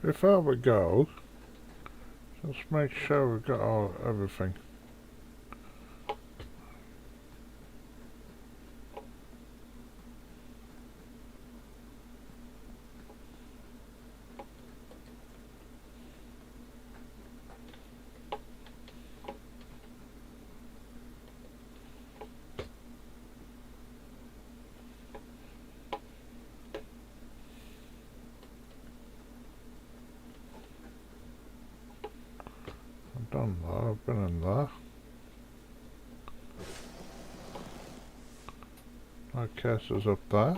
before we go, just make sure we've got everything. I've done that, I've been in there. My case is up there.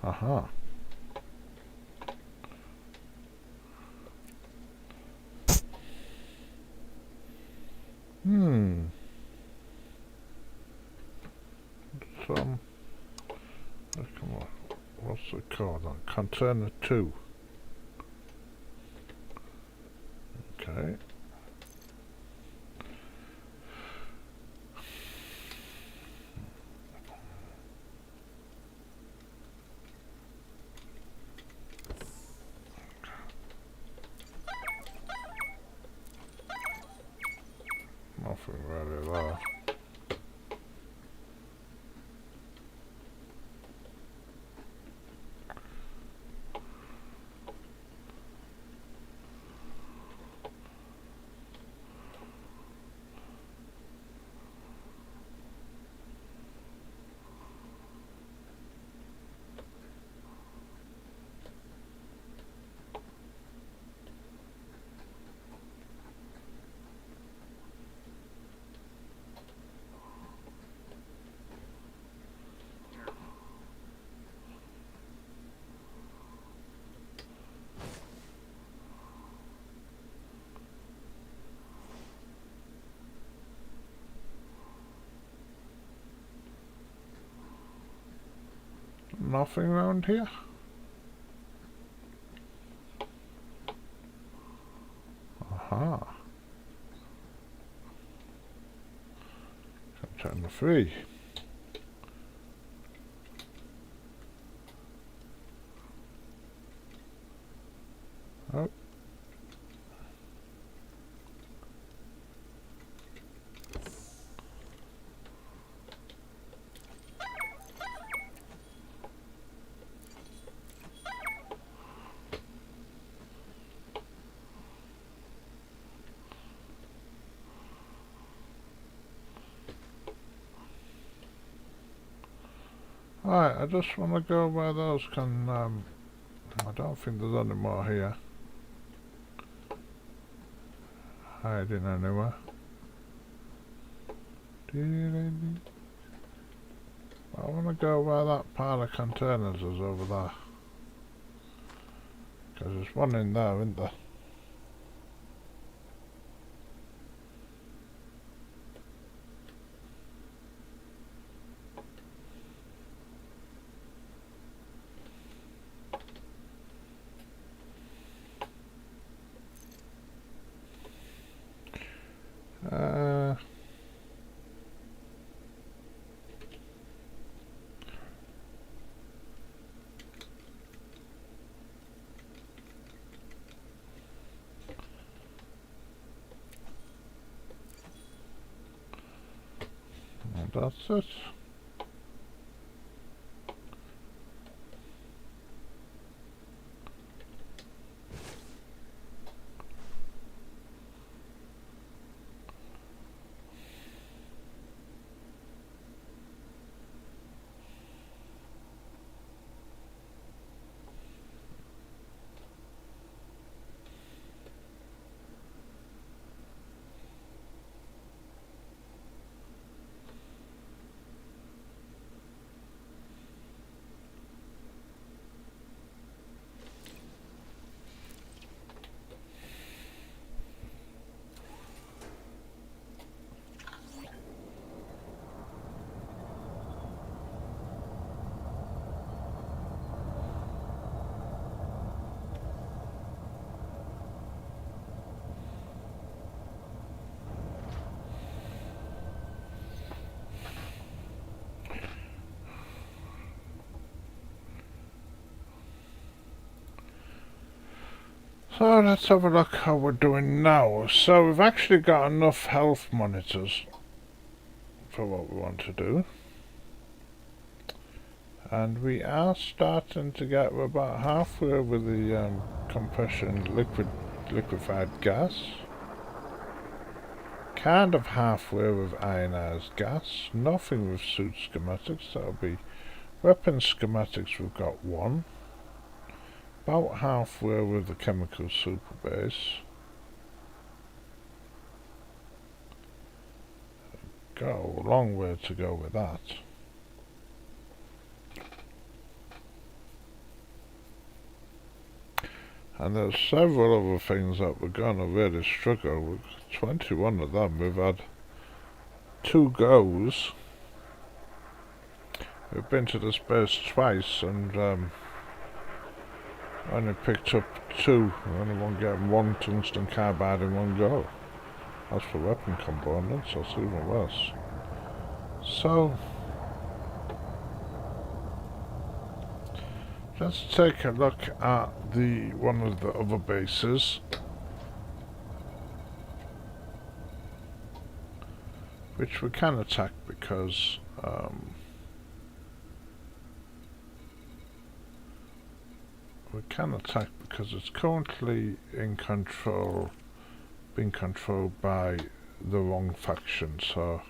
Aha. Come on. What's the code on? Container 2. Okay. Nothing really there. Nothing around here? Aha. Container 3. Oh. Right, I just want to go where those can, I don't think there's any more here. Hiding anywhere. I want to go where that pile of containers is over there. Because there's one in there, isn't there? And that's it. So let's have a look how we're doing now. So we've actually got enough health monitors for what we want to do. And we are starting to get, we're about halfway with the compression liquefied gas. Kind of halfway with ionized gas. Nothing with suit schematics, that'll be weapon schematics, we've got one. About halfway with the chemical super base. Got a long way to go with that. And there's several other things that we're going to really struggle with. 21 of them. We've had 2 goes. We've been to this base twice and only picked up 2. We only won't get 1 tungsten carbide in one go. As for weapon components, that's even worse. So, let's take a look at one of the other bases. Which we can attack because it's currently in control, being controlled by the wrong faction. So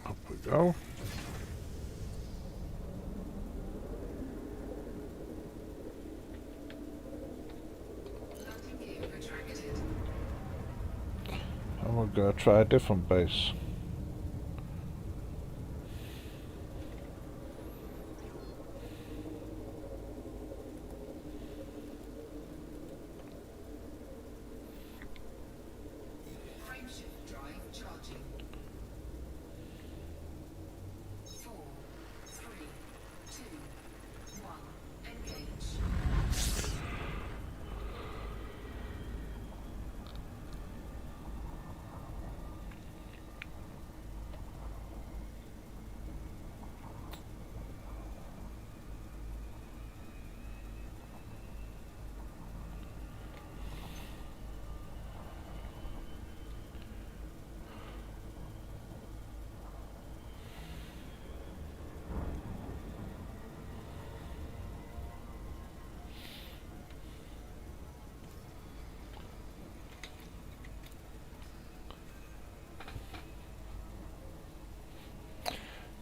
up we go. And we'll go try a different base.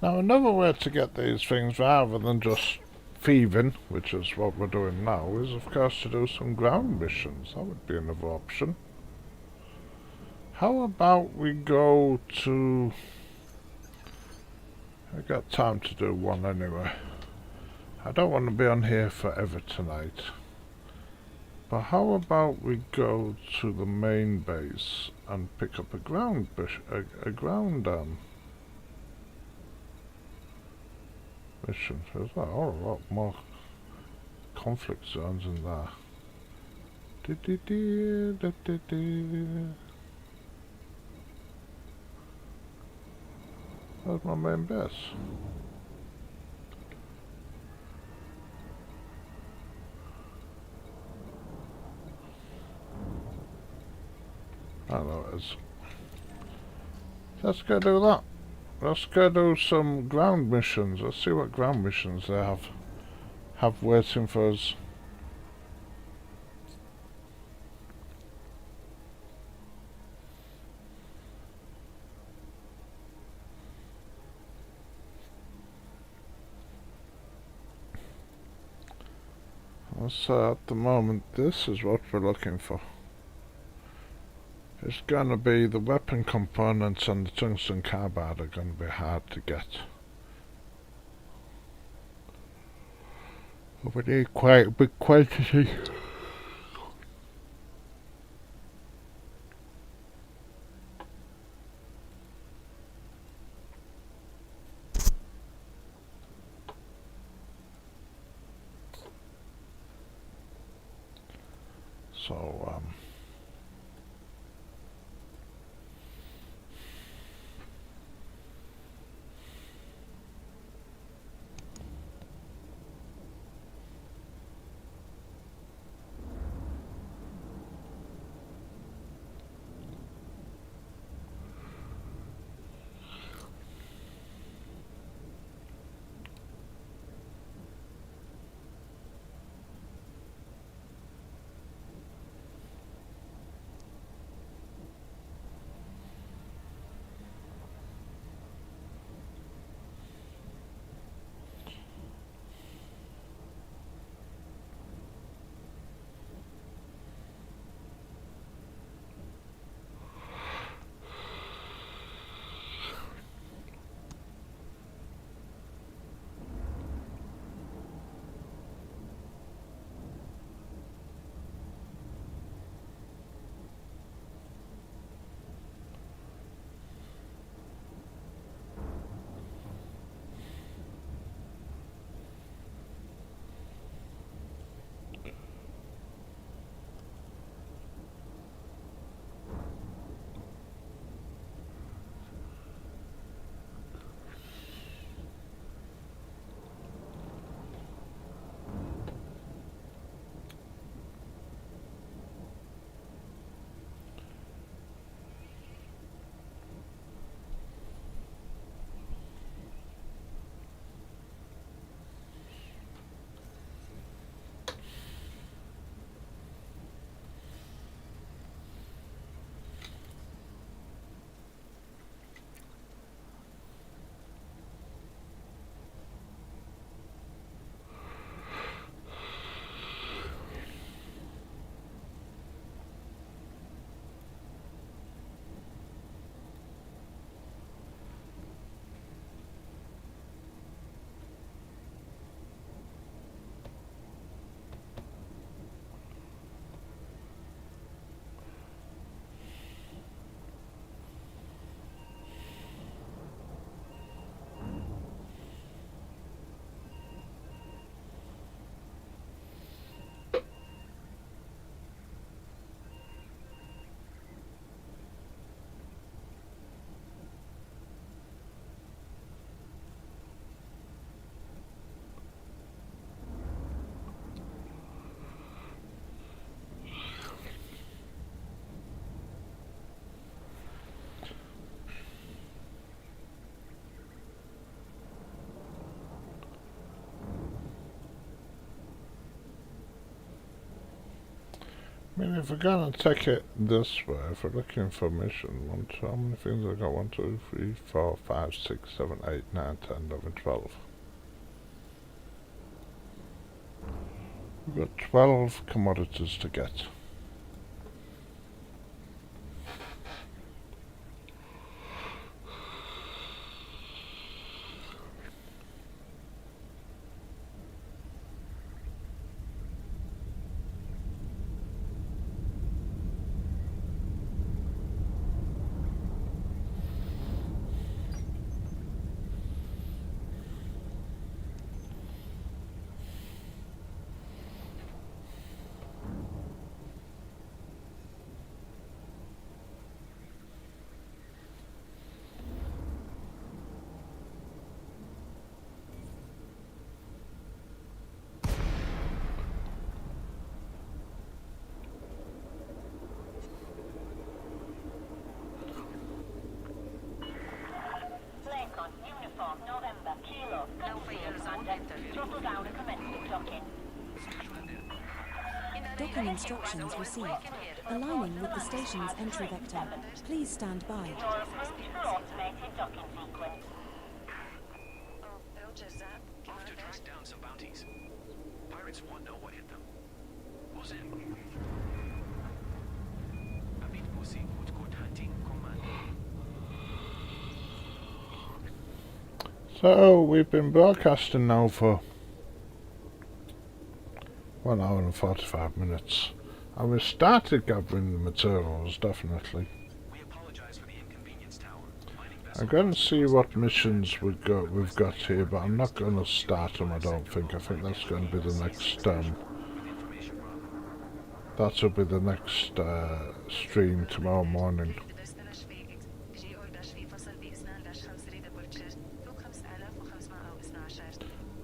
Now another way to get these things rather than just thieving, which is what we're doing now, is of course to do some ground missions. That would be another option. How about we go to... I've got time to do one anyway. I don't want to be on here forever tonight. But how about we go to the main base and pick up a ground mission, There's a whole lot more conflict zones in there. That's my main base. I know it is. Let's go do that. Let's go do some ground missions. Let's see what ground missions they have waiting for us. So at the moment this is what we're looking for. It's gonna be the weapon components and the tungsten carbide are gonna be hard to get. We need quite a big quantity. So I mean, if we're gonna take it this way, if we're looking for mission, how many things I got? 1, 2, 3, 4, 5, 6, 7, 8, 9, 10, 11, 12. We've got 12 commodities to get. Lincoln, uniform, November, kilo, throttle down and commencing docking. Docking instructions received. Aligning with the station's entry vector. Please stand by. You're approved for automated docking sequence. Off to track down some bounties. Pirates won't know what hit them. What's it? Abit Pussy would good hunting commando. So, we've been broadcasting now for 1 hour and 45 minutes. And we started gathering the materials, definitely. We apologize for the inconvenience, Tower. Mining I'm vessel going to see what missions we've got here, but I'm not going to start them, I don't think. I think that's going to be the next, with information problem. that'll be the next stream tomorrow morning.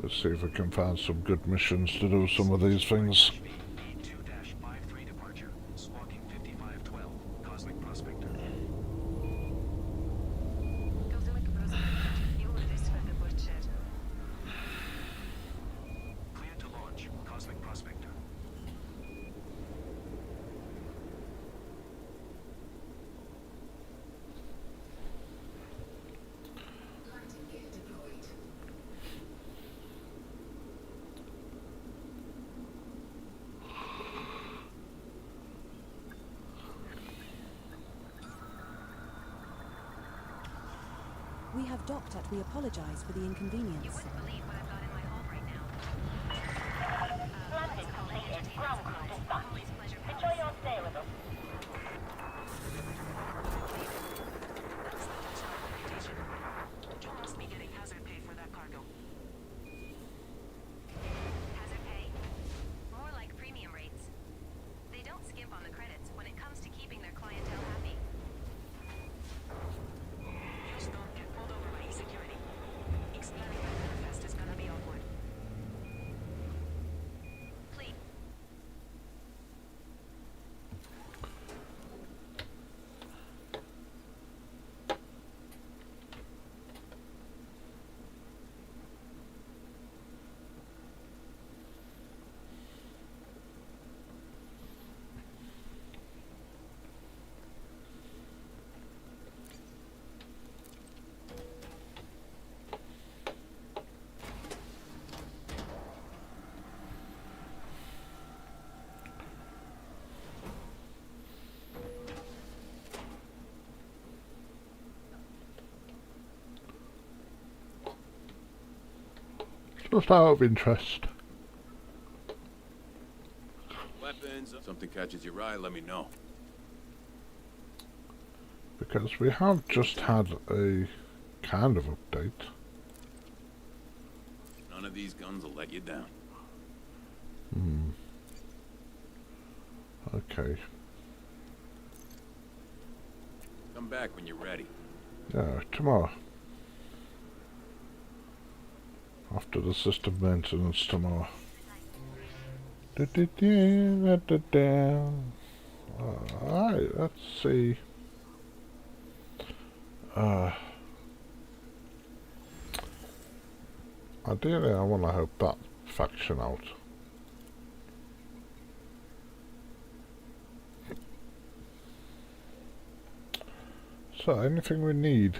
Let's see if we can find some good missions to do some of these things. E2-53 departure. Squawking 5512. Cosmic Prospector. Clear to launch. Cosmic Prospector. We have docked at. We apologize for the inconvenience. Landing completed. Ground crew dispatched. Enjoy your stay with us. Joe must be getting hazard pay for that cargo. Hazard pay? More like premium rates. They don't skimp on the credits when it comes to keeping their clientele happy. Just don't get pulled over by security. Explaining my manifest is gonna be awkward. Please. Just out of interest. Weapons, something catches your eye, let me know. Because we have just had a kind of update. None of these guns will let you down. Okay. Come back when you're ready. Yeah, tomorrow. After the system maintenance tomorrow. Alright, let's see. Ideally, I want to help that faction out. So, anything we need?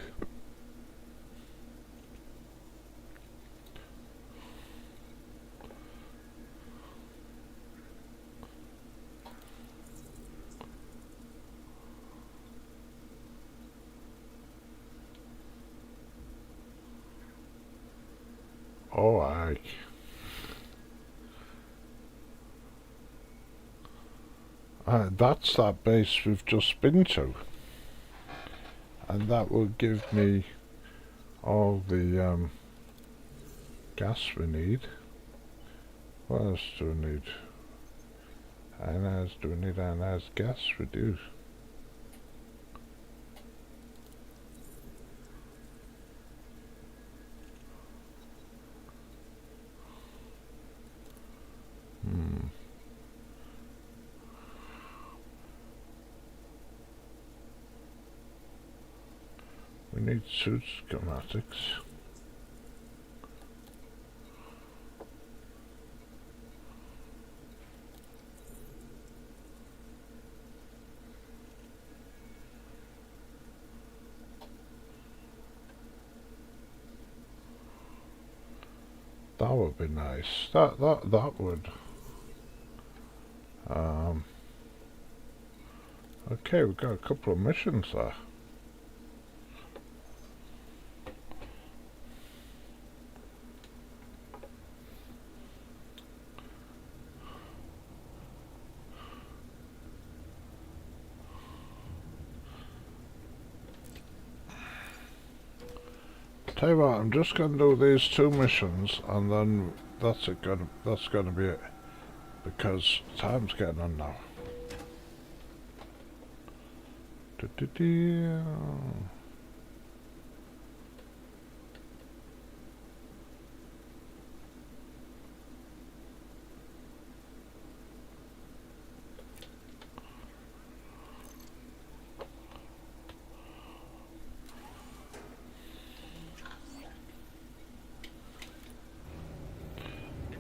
Oh, aye. That's that base we've just been to. And that will give me all the gas we need. What else do we need? Ionized, do we need ionized gas? We do. We need suit schematics. That would be nice. That would. Okay, we've got a couple of missions there. Tell you what, I'm just going to do these 2 missions, and then that's going to be it, because time's getting on now.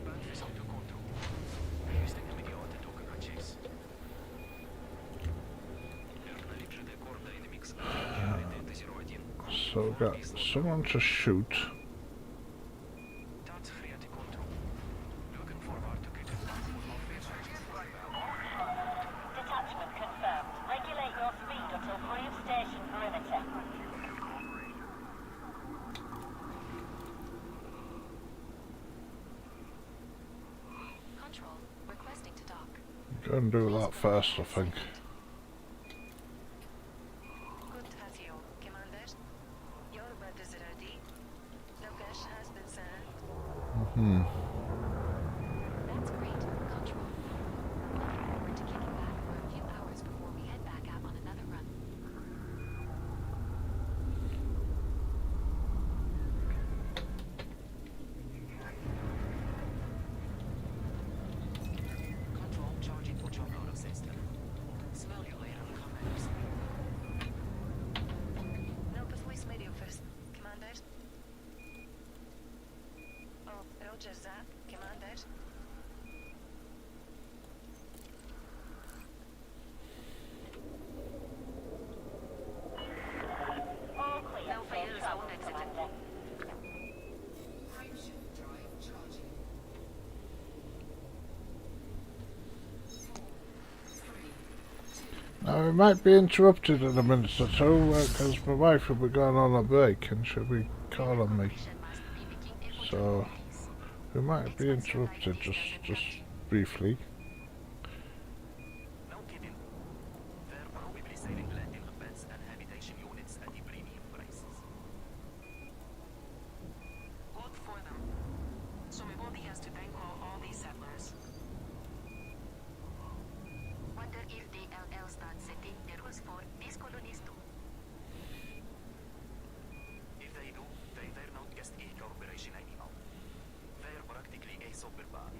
Batteries under control. Stänga mediatorn access. Acknowledge the core dynamics. Identity 01. So we've got someone to shoot. That's free at control. Looking forward to getting that full Detachment confirmed. Regulate your speed until free of station perimeter. Control. Requesting to dock. Go and do that first, I think. Good as you, Commander. Your bed is ready. The cash has been sent. That's great. Control. Looking forward to kicking back for a few hours before we head back out on another run. Control charging for jump out of system. Smell you later, commanders. Note voice radio first, Commander. Oh, Roger that, Commander. All clear. No fail zone exited. Commander. Now we might be interrupted in a minute or two, because my wife will be going on a break and she'll be calling me. So we might be interrupted just briefly. No kidding. They're probably saving landing beds and habitation units at the premium prices. Good for them. So my body has to thank all these settlers. Wonder if the LL starts setting the rules for this colonisto. If they do, they're not just a corporation anymore. They're practically a superpower.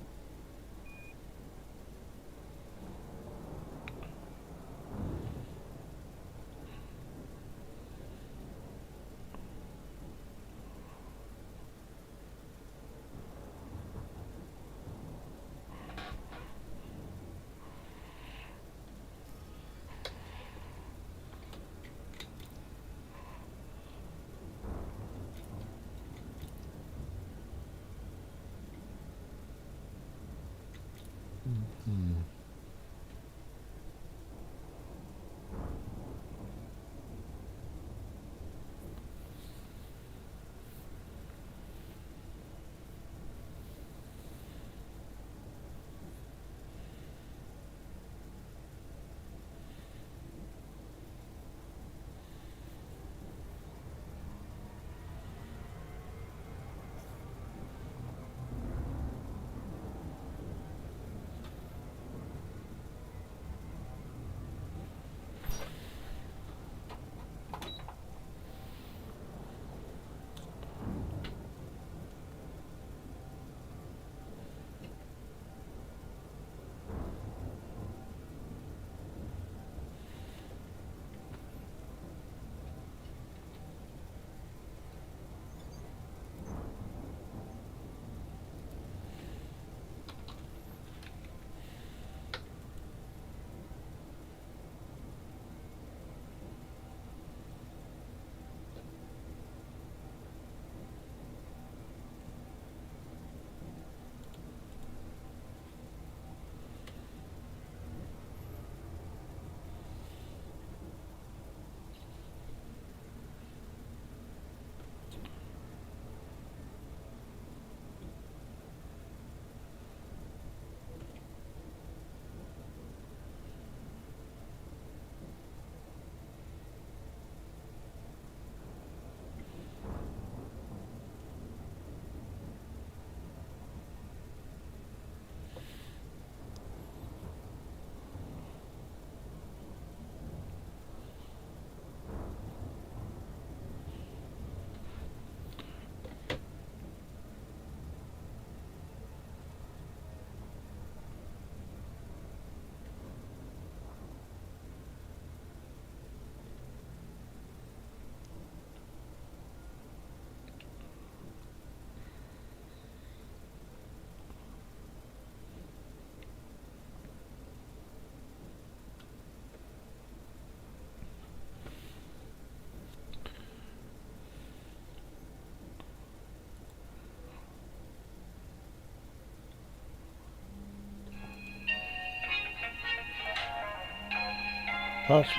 That's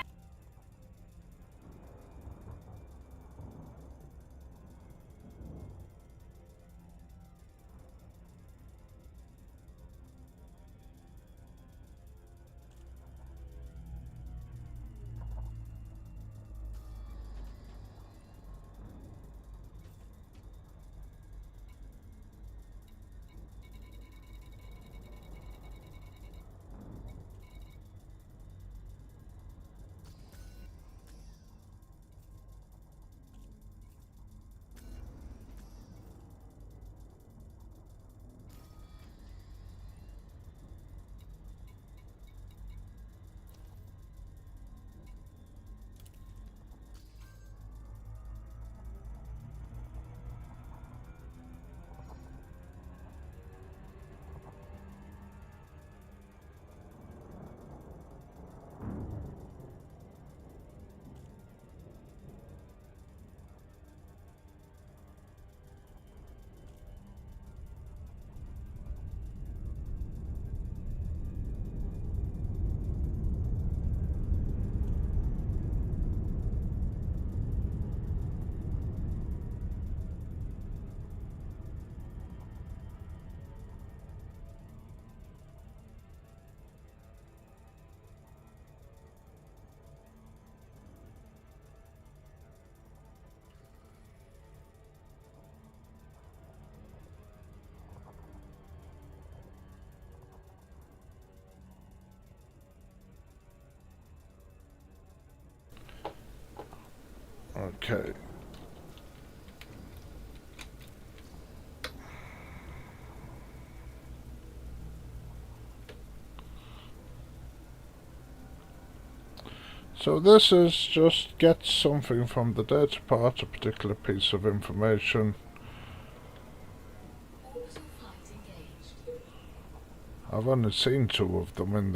okay. So this is just get something from the data part, a particular piece of information. I've only seen two of them in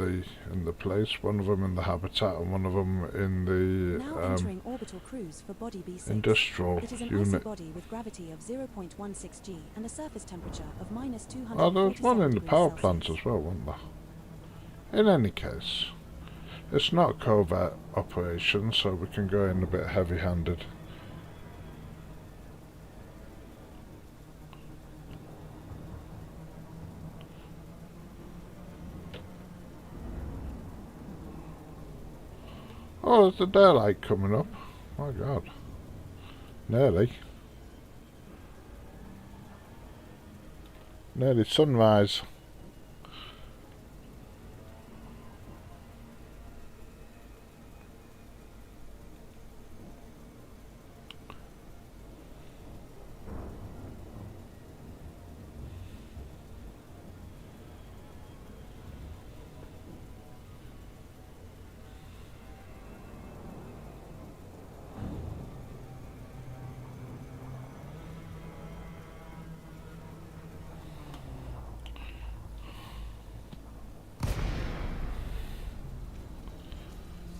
the place. One of them in the habitat, and one of them in Now the entering orbital cruise for body B6. industrial It is an icy unit. body with gravity of 0.16 g and a surface temperature of -247 Oh, there was one in the degrees power Celsius. plant as well, wasn't there? In any case, it's not a covert operation, so we can go in a bit heavy-handed. Oh, there's the daylight coming up. My God. Nearly. Nearly sunrise.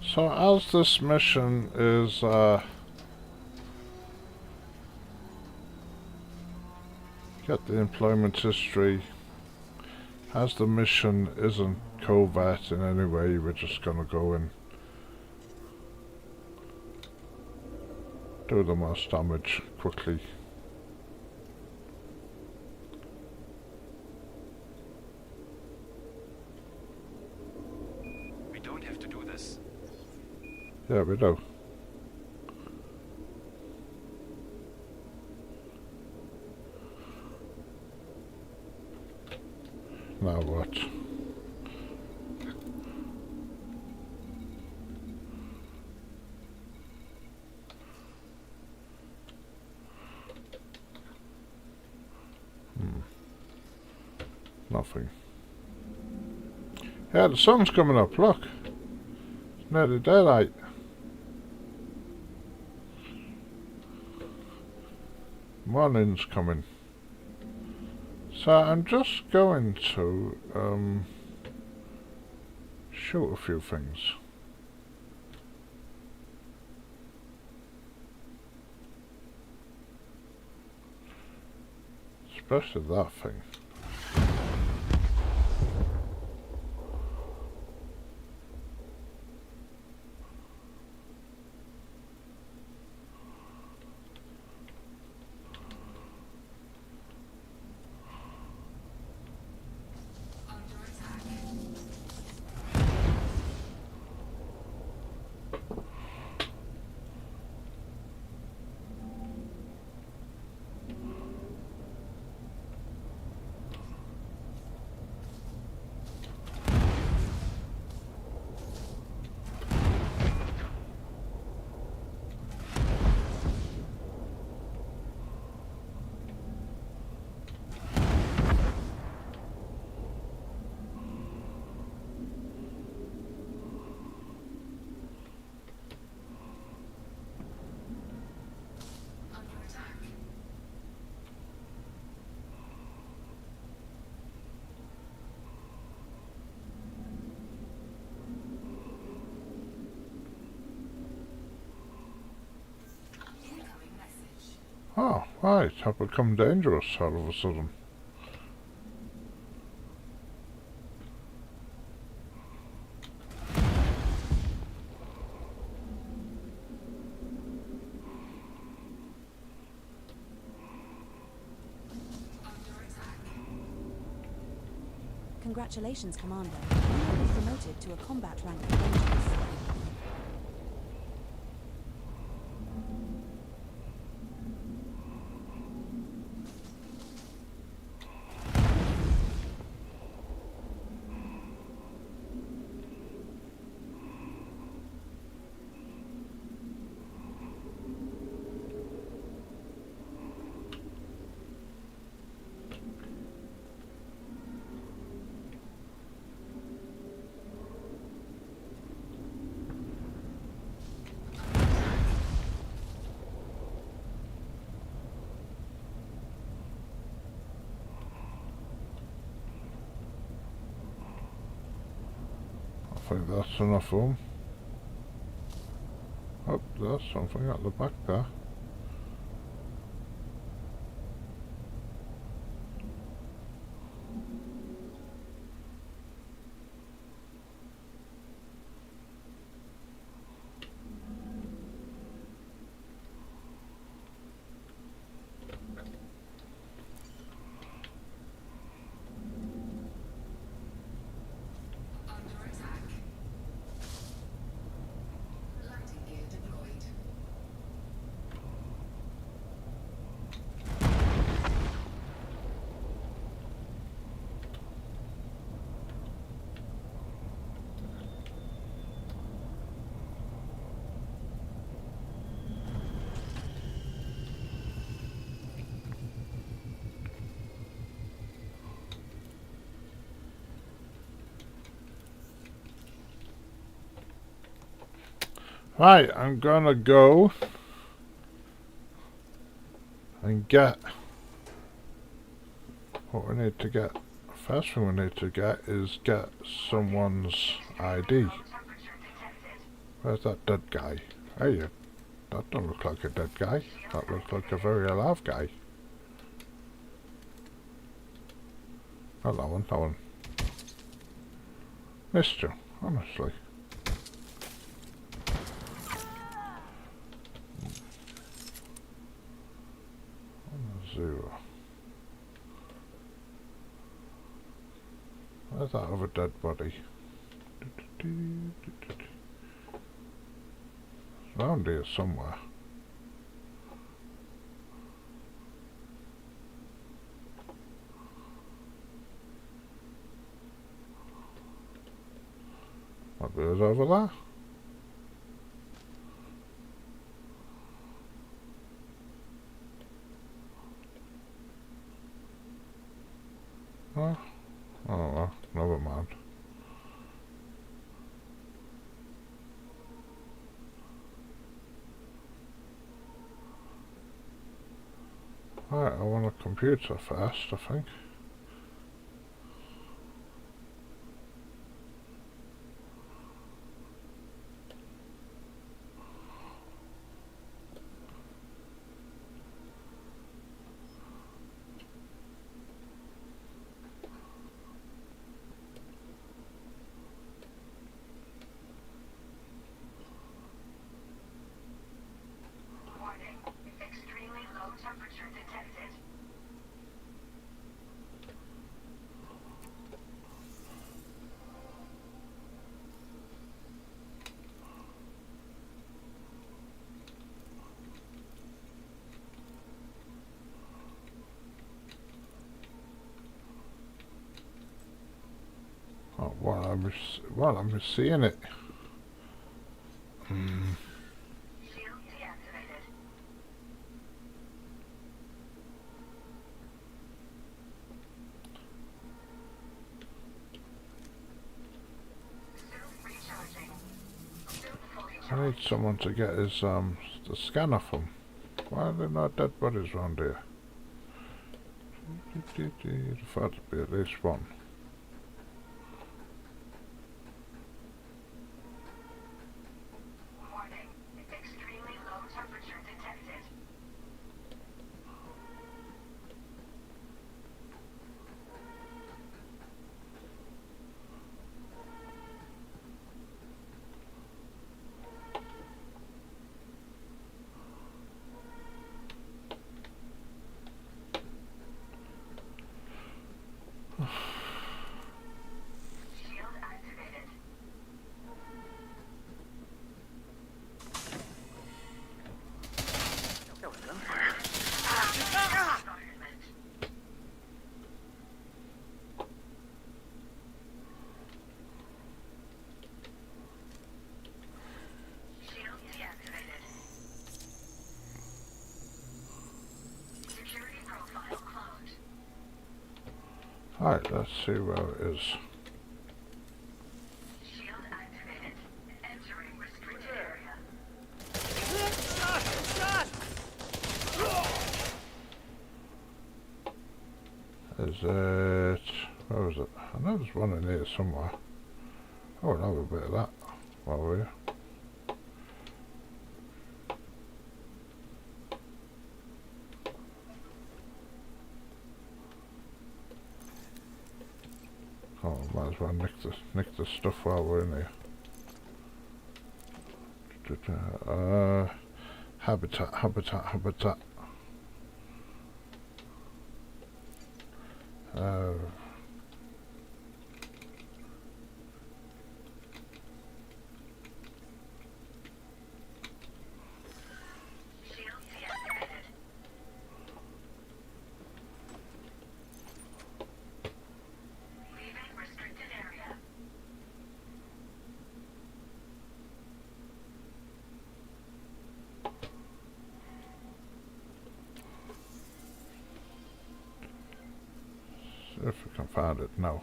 So as this mission is get the employment history, as the mission isn't covert in any way, we're just gonna go and do the most damage quickly. We don't have to do this. Yeah, we do. Now what? Nothing. Yeah, the sun's coming up, look. It's nearly daylight. Morning's coming. So I'm just going to shoot a few things. Especially that thing. Oh, right, I've become dangerous all of a sudden. Congratulations, Commander. You have been promoted to a combat rank of Rangers. I think that's enough of them. Oh, there's something at the back there. Right, I'm gonna go and get what we need to get. First thing we need to get is get someone's ID. Where's that dead guy? Hey, that don't look like a dead guy. That looks like a very alive guy. Not that one, that one. Missed you, honestly. 0. Where's that other dead body? It's around here somewhere. Maybe it was over there. Oh, well, never mind. Right, I want a computer first, I think. Warning. Extremely low temperature detected. Oh, well, I'm seeing it. Shield deactivated. Suit recharging. Suit fully I charged. need someone to get his the scanner from. Why are there no dead bodies around here? There had to be at least one. Warning. Extremely low temperature detected. Shield activated. Environment. Shield deactivated. Security profile closed. Alright, let's see where it is. Shield activated. Entering restricted area. Is it... where was it? I know there's one in here somewhere. Oh, another bit of that while we're here. Oh, might as well nick the stuff while we're in here. Habitat. Shield deactivated. Leaving restricted area. See if we can find it now.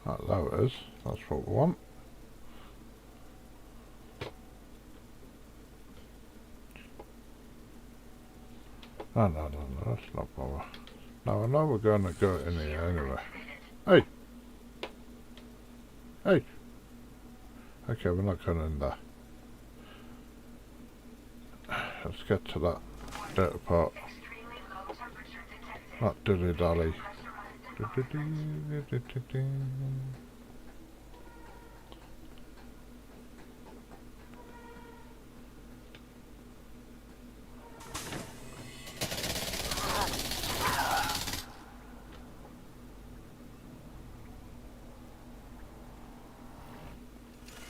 That is. That's what we want. No, that's not bother. Now I know we're going to go in here anyway. Hey! Hey! Okay, we're not going in there. Let's get to that data part. Extremely low temperature detected. Not dilly-dally. Pressurized environment.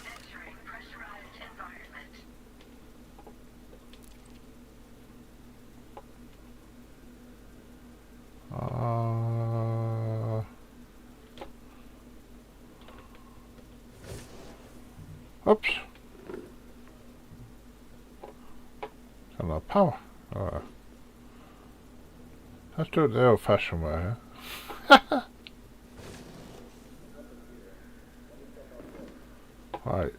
Entering pressurized environment. Oops. Got no power. Let's do it the old-fashioned way, huh? Right.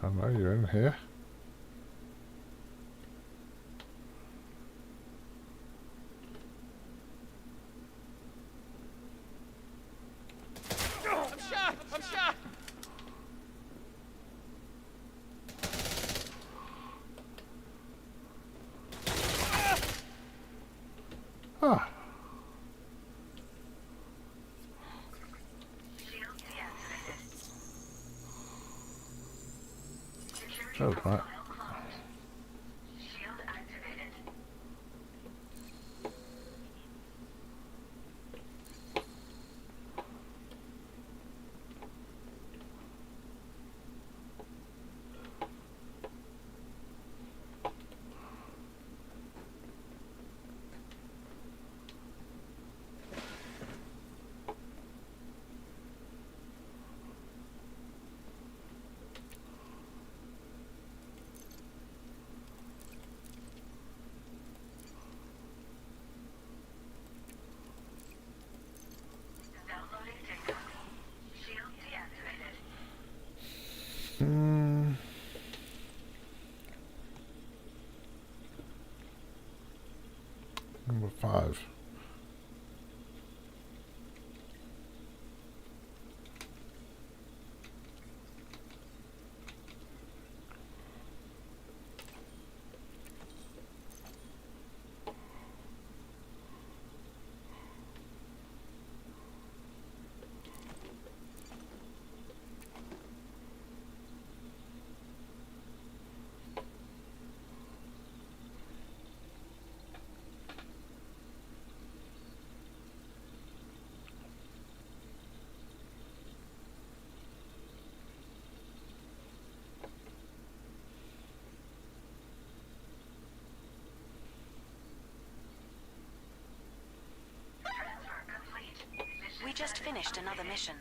I know you're in here. I'm shot! I'm shot! Ah. Shield deactivated. Security That was right. profile closed. Shield activated. Downloading data. Shield deactivated. Number 5. Transfer complete. Mission We just finished another mission.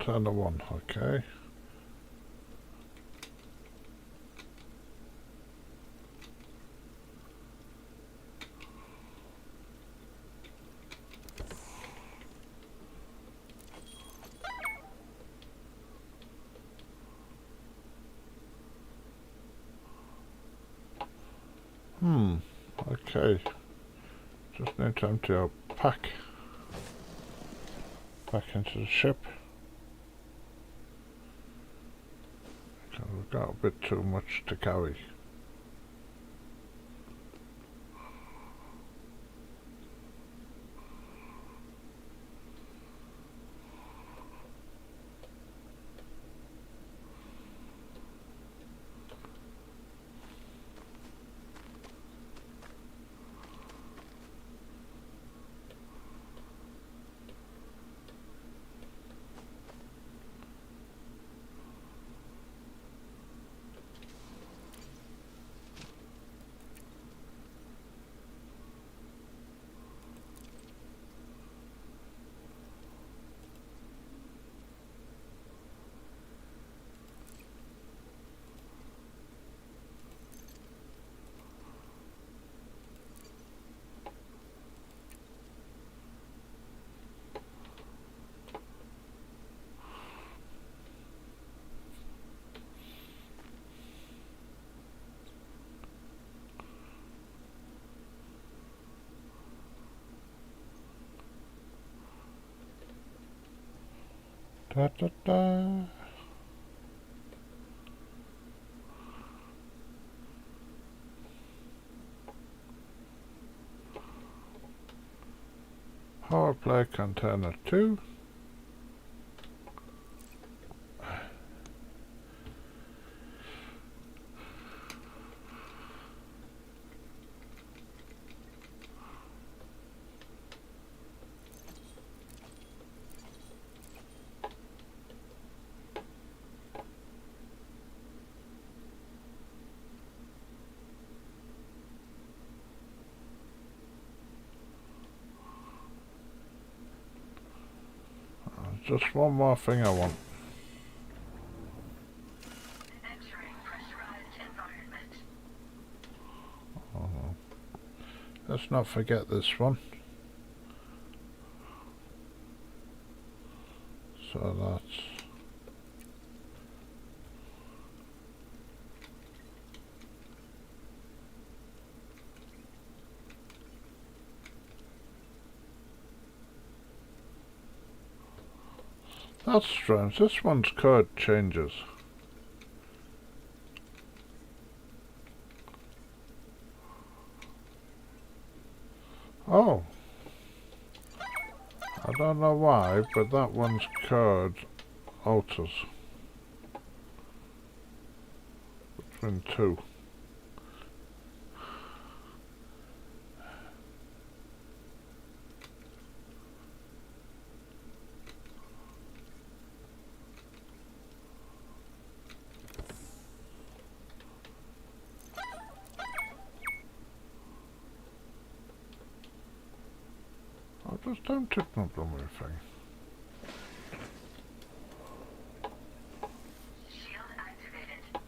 Container 1, okay. Okay. Just need to empty our pack back into the ship. Okay, we've got a bit too much to carry. Da da da. Power play container 2. Just one more thing I want. Entering pressurized environment. Oh, let's not forget this one. So that's strange. This one's code changes. Oh. I don't know why, but that one's code alters between two. I just don't take no blooming thing. Shield activated.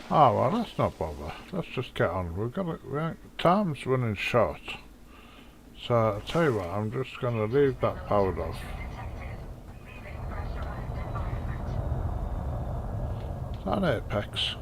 Oh well, let's not bother. Let's just get on. Time's running short. So I'll tell you what, I'm just gonna leave that powered off. Leaving pressurized environment. Is that Apex?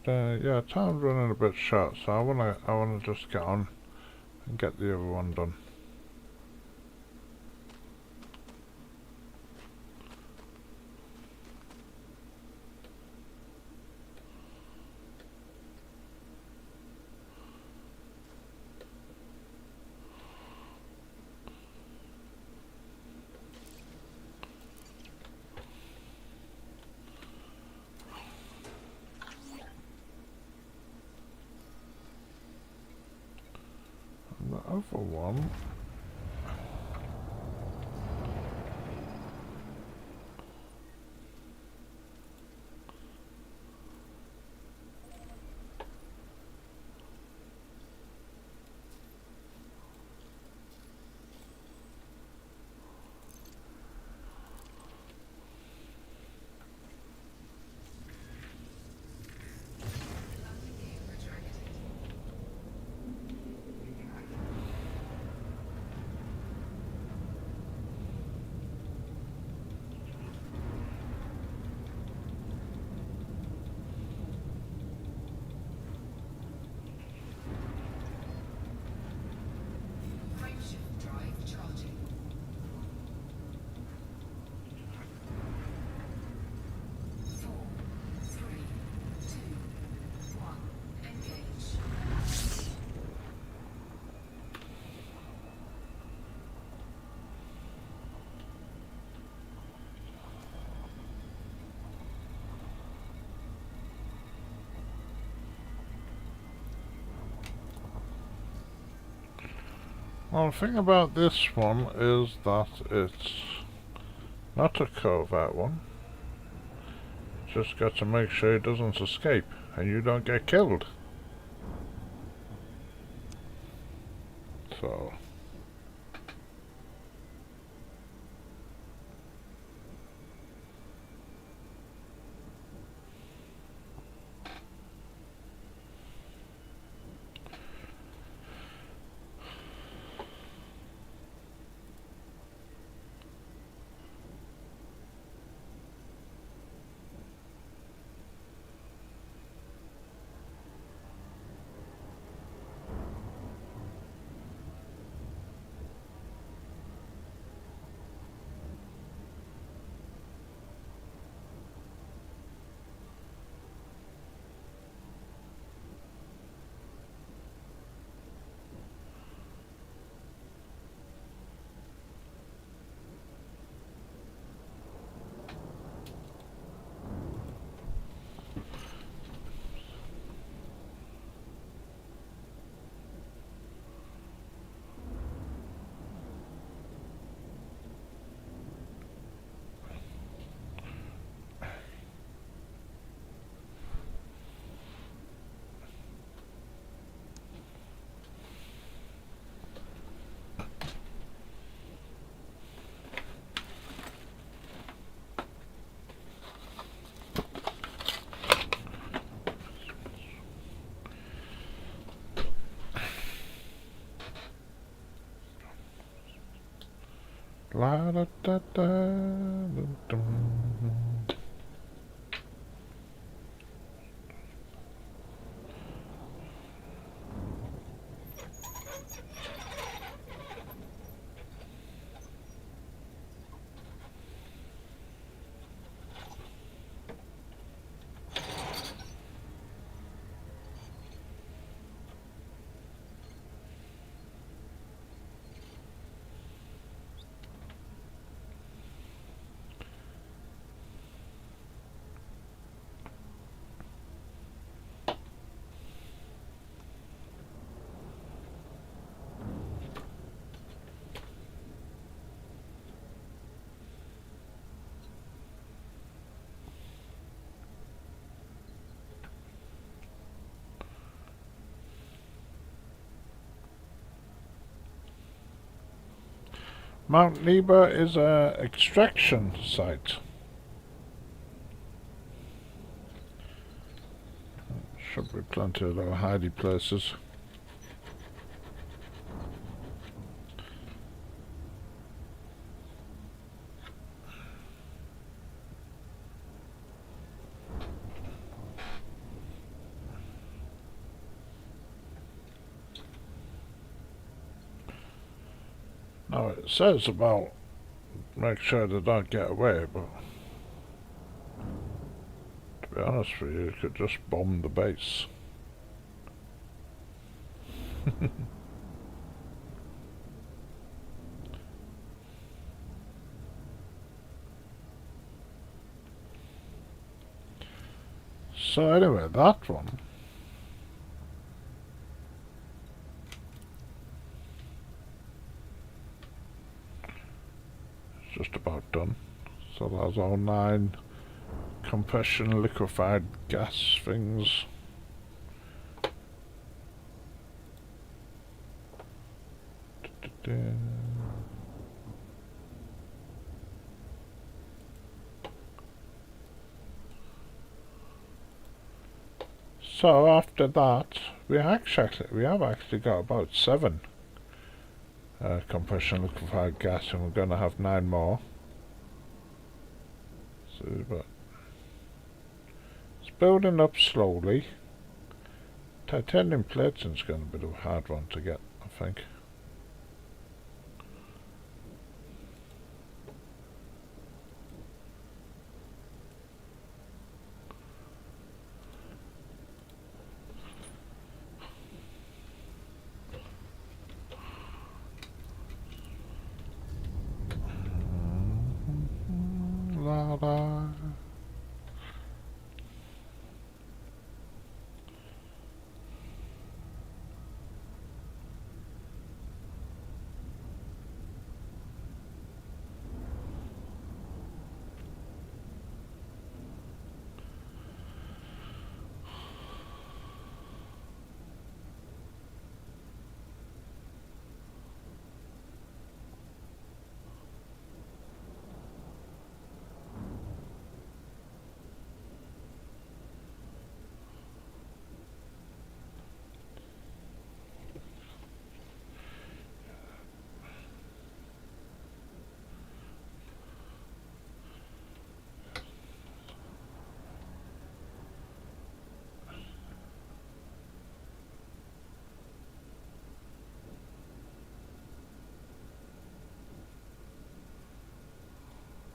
Yeah, time's running a bit short, so I wanna just get on and get the other one done. one. Well, the thing about this one is that it's not a covert one. Just got to make sure it doesn't escape and you don't get killed. So la da da da da da. Mount Nebo is a extraction site. Should be plenty of little hidey places. Now it says about make sure they don't get away, but to be honest with you, you could just bomb the base. So anyway, that one just about done. So that's all 9 compression liquefied gas things. So after that, we have actually got about 7 compression liquefied gas, and we're going to have 9 more. So, but it's building up slowly. Titanium plating is going to be a hard one to get, I think. La la.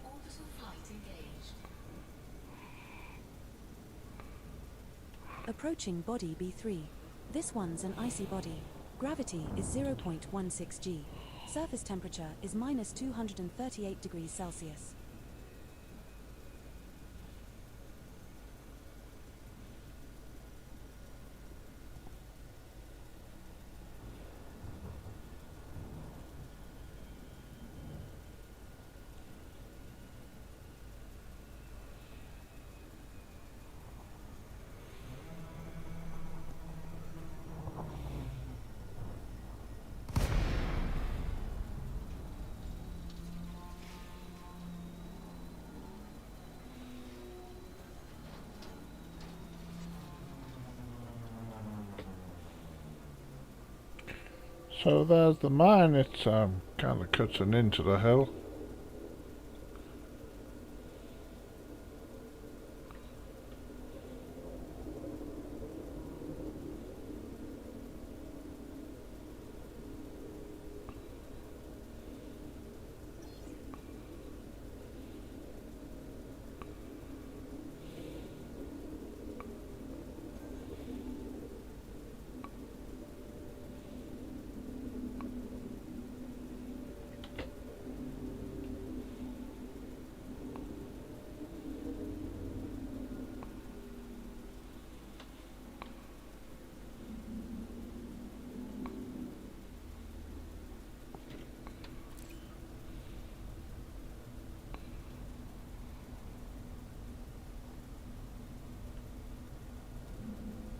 Orbital flight engaged. Approaching body B3. This one's an icy body. Gravity is 0.16 g. Surface temperature is minus 238 degrees Celsius. So there's the mine. It's kind of cutting into the hill.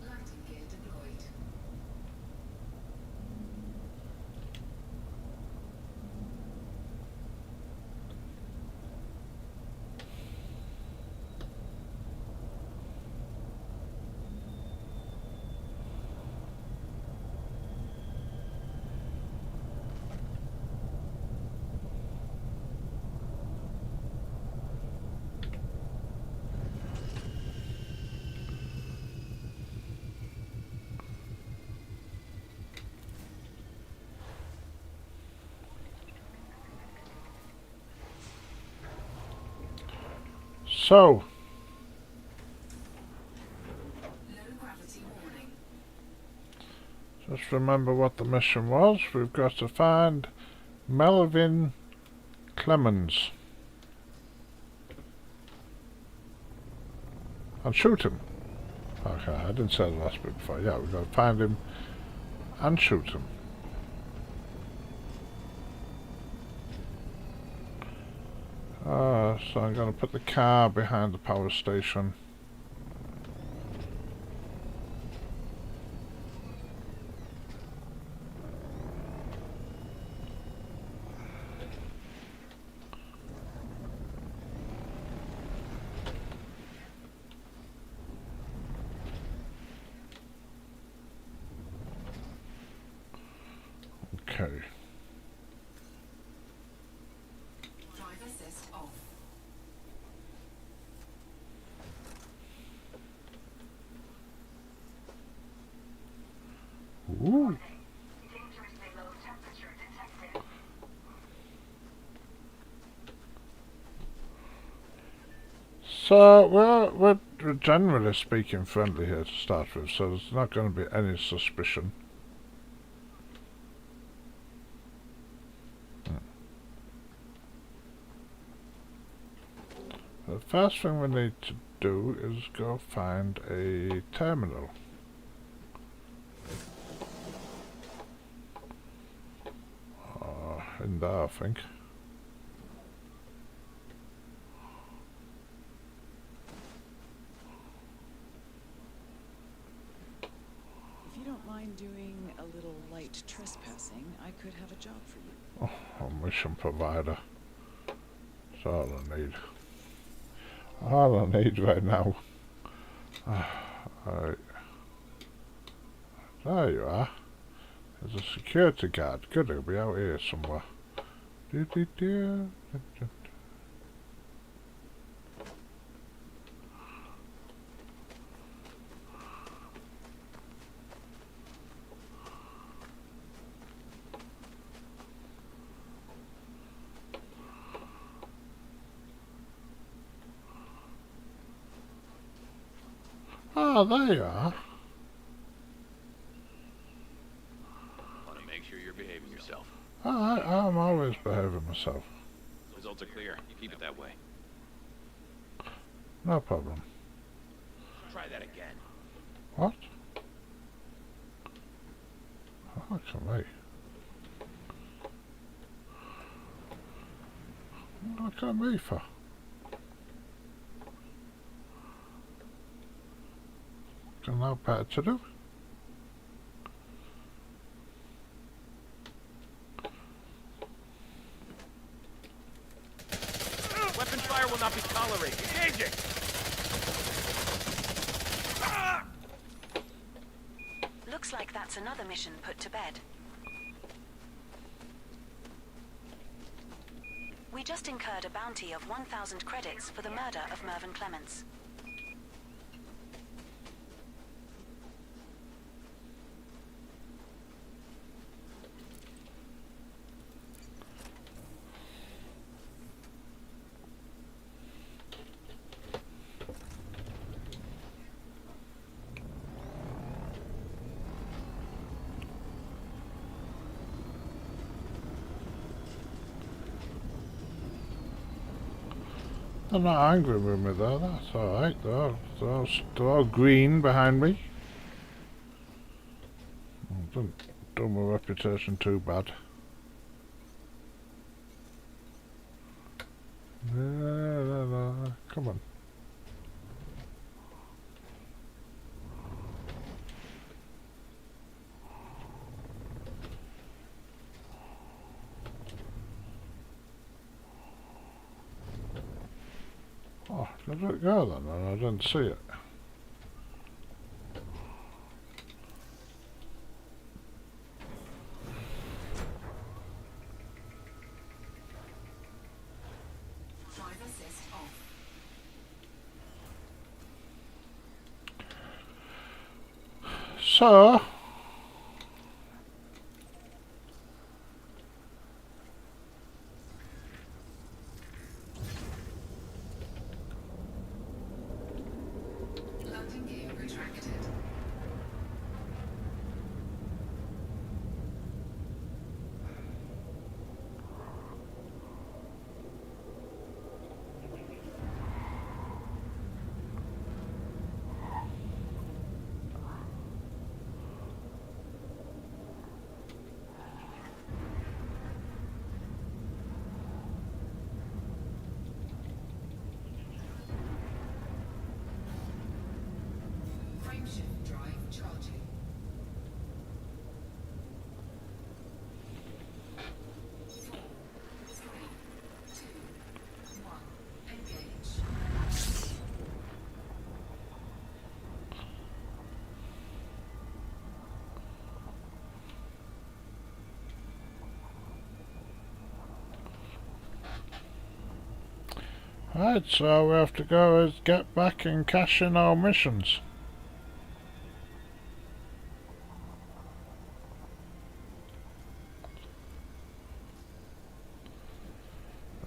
Lighting gear deployed. So, Low gravity warning. just remember what the mission was. We've got to find Melvin Clemens and shoot him. Okay, I didn't say the last bit before. Yeah, we've got to find him and shoot him. So I'm going to put the car behind the power station. Okay. Drive assist off. Ooh. Dangerously low temperature detected. So we're generally speaking friendly here to start with, so there's not going to be any suspicion. The first thing we need to do is go find a terminal. In there, I think. If you don't mind doing a little light trespassing, I could have a job for you. Oh, a mission provider. That's all I need. All I need right now. Alright. There you are. There's a security guard. Good, he'll be out here somewhere. Do. Oh, there you are. Want to make sure you're behaving yourself. I'm always behaving myself. Results are clear. You keep it that way. No problem. Try that again. What? Oh, look at me. Look at me for. Got no better to do. Weapon fire will not be tolerated. Engaging! Looks like that's another mission put to bed. We just incurred a bounty of 1,000 credits for the murder of Mervyn Clements. They're not angry with me though, that's alright. They're all green behind me. Don't do my reputation too bad. Come on. Oh, did it go then? And I didn't see it. Drive assist off. So, Landing gear retracted. Right, so we have to go is get back and cash in our missions.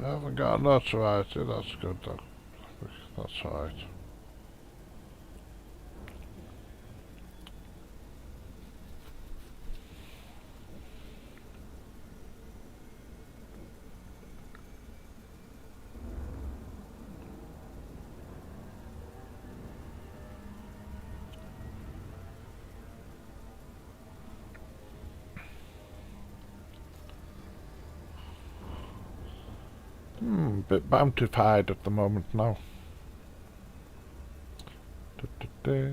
We haven't got notoriety, that's good though. That's alright. Bit bountified at the moment now. Da-da-da.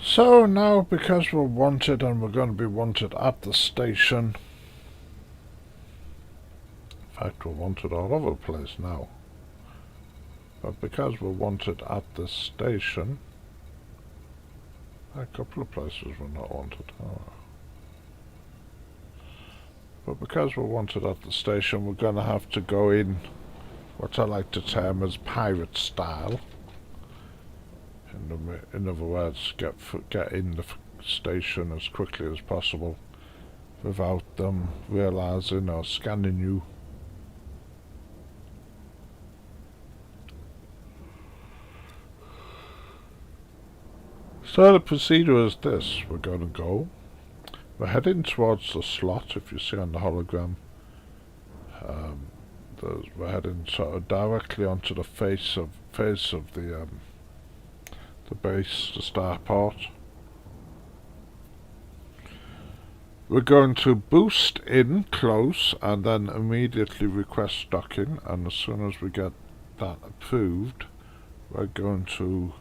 So now, because we're wanted and we're going to be wanted at the station, in fact we're wanted all over the place now, but because we're wanted at the station, a couple of places we're not wanted, but because we're wanted at the station, we're going to have to go in what I like to term as pirate style. In other words, get in the station as quickly as possible without them realising or scanning you. So the procedure is this: we're going to go, we're heading towards the slot, if you see on the hologram. We're heading sort of directly onto the face of the base, the starport. We're going to boost in close and then immediately request docking, and as soon as we get that approved, we're going to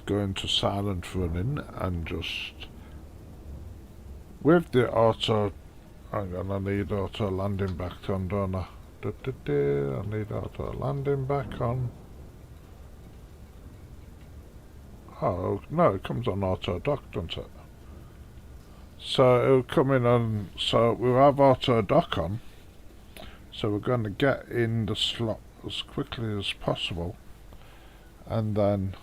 go into silent running and just with the auto, I'm gonna need auto landing back on, don't I? I need auto landing back on. Oh, no, it comes on auto dock, doesn't it? So it'll come in on, so we'll have auto dock on. So we're going to get in the slot as quickly as possible. And then,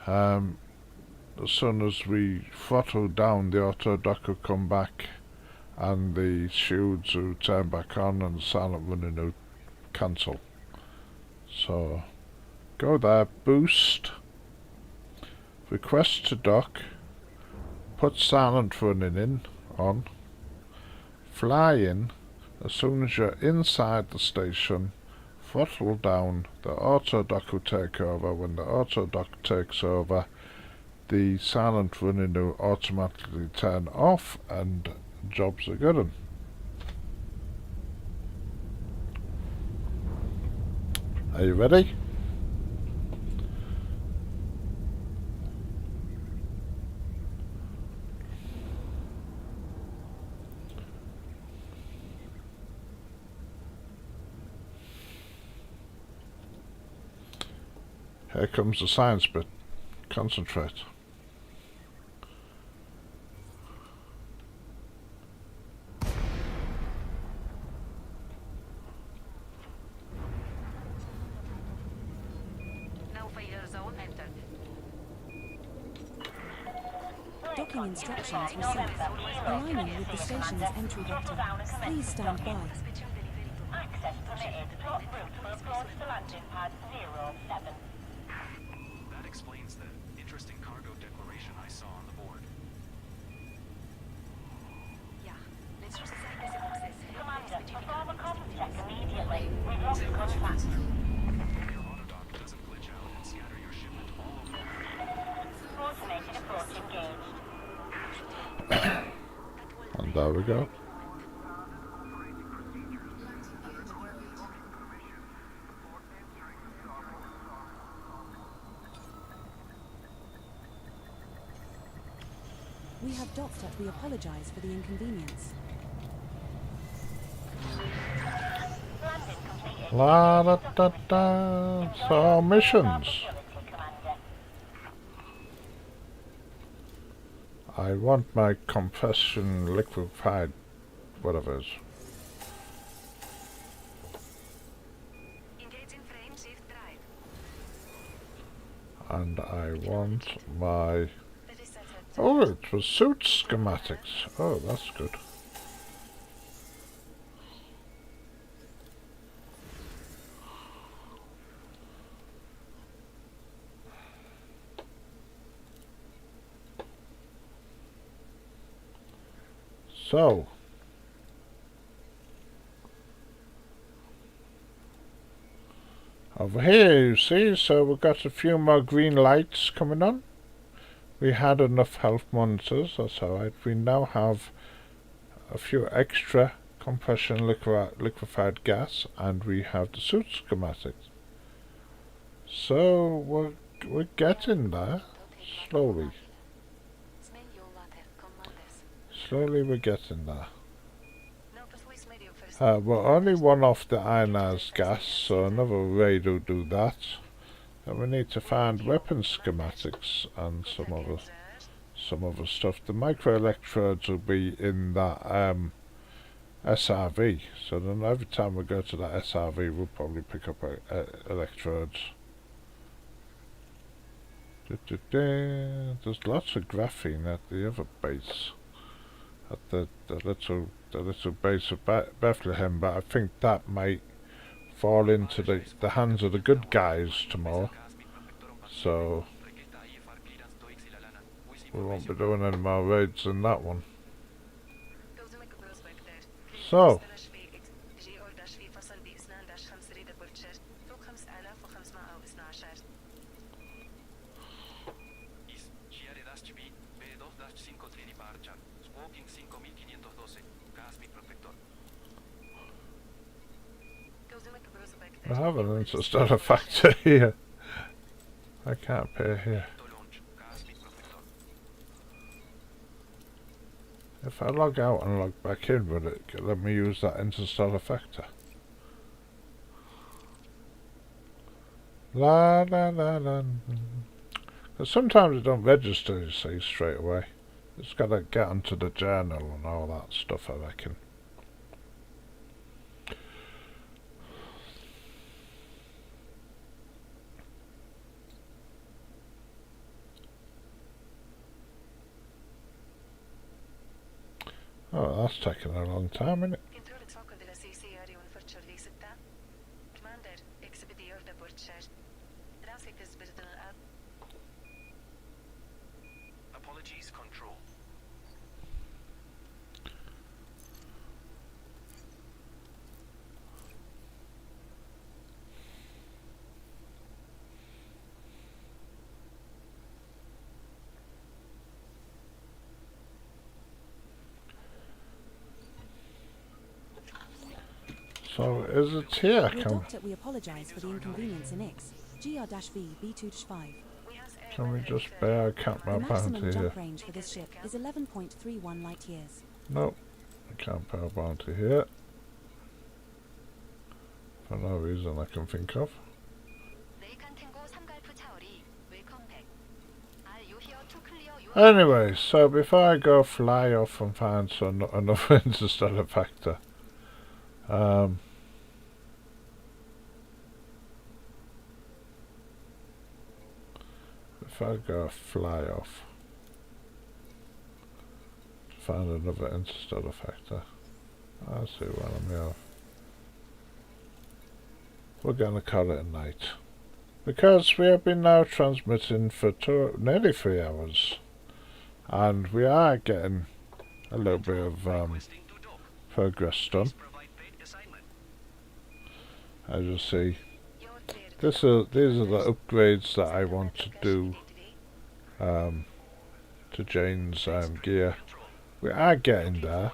as soon as we throttle down, the auto dock will come back and the shields will turn back on and the silent running will cancel. So, go there, boost. Request to dock, put silent running on, fly in. As soon as you're inside the station, throttle down, the auto dock will take over. When the auto dock takes over, the silent running will automatically turn off and jobs are good. Are you ready? Here comes the science bit. Concentrate. No failure zone entered. Docking instructions received. Aligning with the station's entry vector. Please stand by. Access permitted. Plot route for approach to landing pad 07. That explains the interesting cargo declaration I saw on the board. Yeah, let's just say this access. Commander, perform a comms check immediately. We've lost contact. Your autodock doesn't glitch out and scatter your shipment all over the world. Automated approach engaged. And there we go. We have docked at. We apologize for the inconvenience. Landing completed. La da da da. So missions. I want my compression liquefied whatever it is. Engage in frame shift drive. And I want my... Reset it. Oh, it was suit schematics. Oh, that's good. So, over here you see, so we've got a few more green lights coming on. We had enough health monitors, that's alright. We now have a few extra compression liquefied gas, and we have the suit schematics. So we're getting there, slowly. Smell your water, commanders. Slowly we're getting there. No, but we smell you first. We're only one off the ionized gas, so another raid will do that. And we need to find weapon schematics and some other stuff. The microelectrodes will be in that SRV, so then every time we go to that SRV we'll probably pick up electrodes. There's lots of graphene at the other base, at the little base of Bethlehem, but I think that might fall into the hands of the good guys tomorrow, so we won't be doing any more raids than that one. So, I have an interstellar factor here. I can't pay here. If I log out and log back in, would it let me use that interstellar factor? La la la la. Because sometimes it don't register, you see, straight away. It's got to get onto the journal and all that stuff, I reckon. Oh, that's taking a long time, isn't it? Apologies, Control. So is it here? We apologize for the inconvenience in X. GR-V B2-5. Can we just bear a camera The bounty maximum here? jump range for this ship is 11.31 light years. Nope. I can't bear a bounty here. For no reason I can think of. Anyway, so before I go fly off and find another interstellar factor, if I go fly off to find another interstellar factor, I see what I'm here. We're going to call it a night. Because we have been now transmitting for nearly 3 hours. And we are getting a little bit of progress done. As you see, these are the upgrades that I want to do to Jane's gear. We are getting there.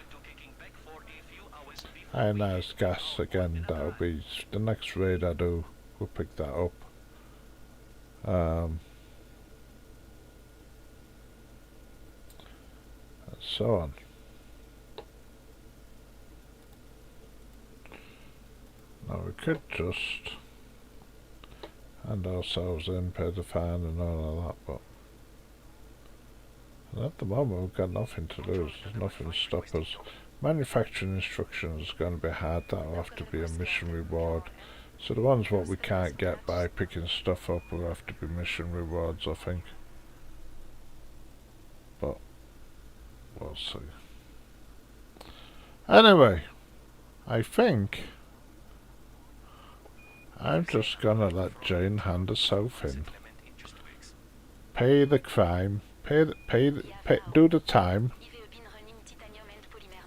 Ionized gas again, that'll be the next raid I do, we'll pick that up. And so on. Now we could just hand ourselves in, pay the fine and all of that, but and at the moment we've got nothing to lose, there's nothing to stop us. Manufacturing instructions is going to be hard, that'll have to be a mission reward. So the ones what we can't get by picking stuff up will have to be mission rewards, I think. But we'll see. Anyway, I think I'm just gonna let Jane hand herself in. Pay the crime, do the time.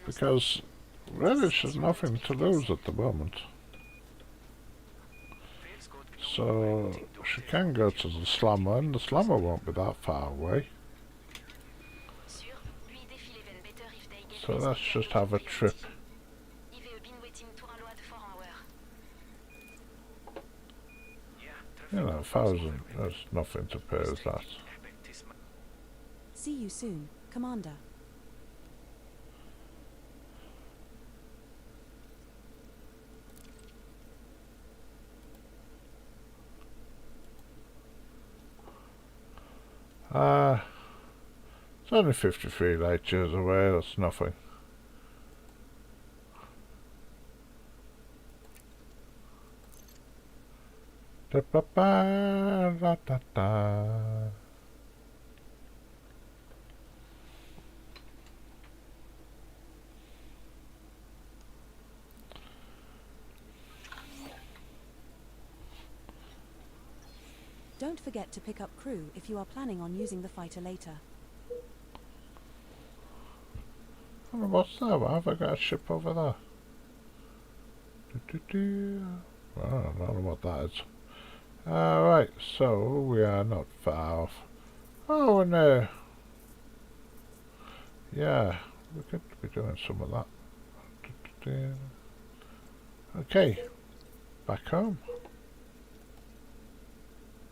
Because really she's nothing to lose at the moment. So she can go to the slammer, and the slammer won't be that far away. So let's just have a trip. You know, 1,000, that's nothing to pay as that. See you soon, Commander. It's only 53 light years away, that's nothing. Da ba ba da da da. Don't forget to pick up crew if you are planning on using the fighter later. Oh, what's that? Why have I got a ship over there? I don't know what that is. Right, so we are not far off. Oh, and yeah, we could be doing some of that. Okay, back home.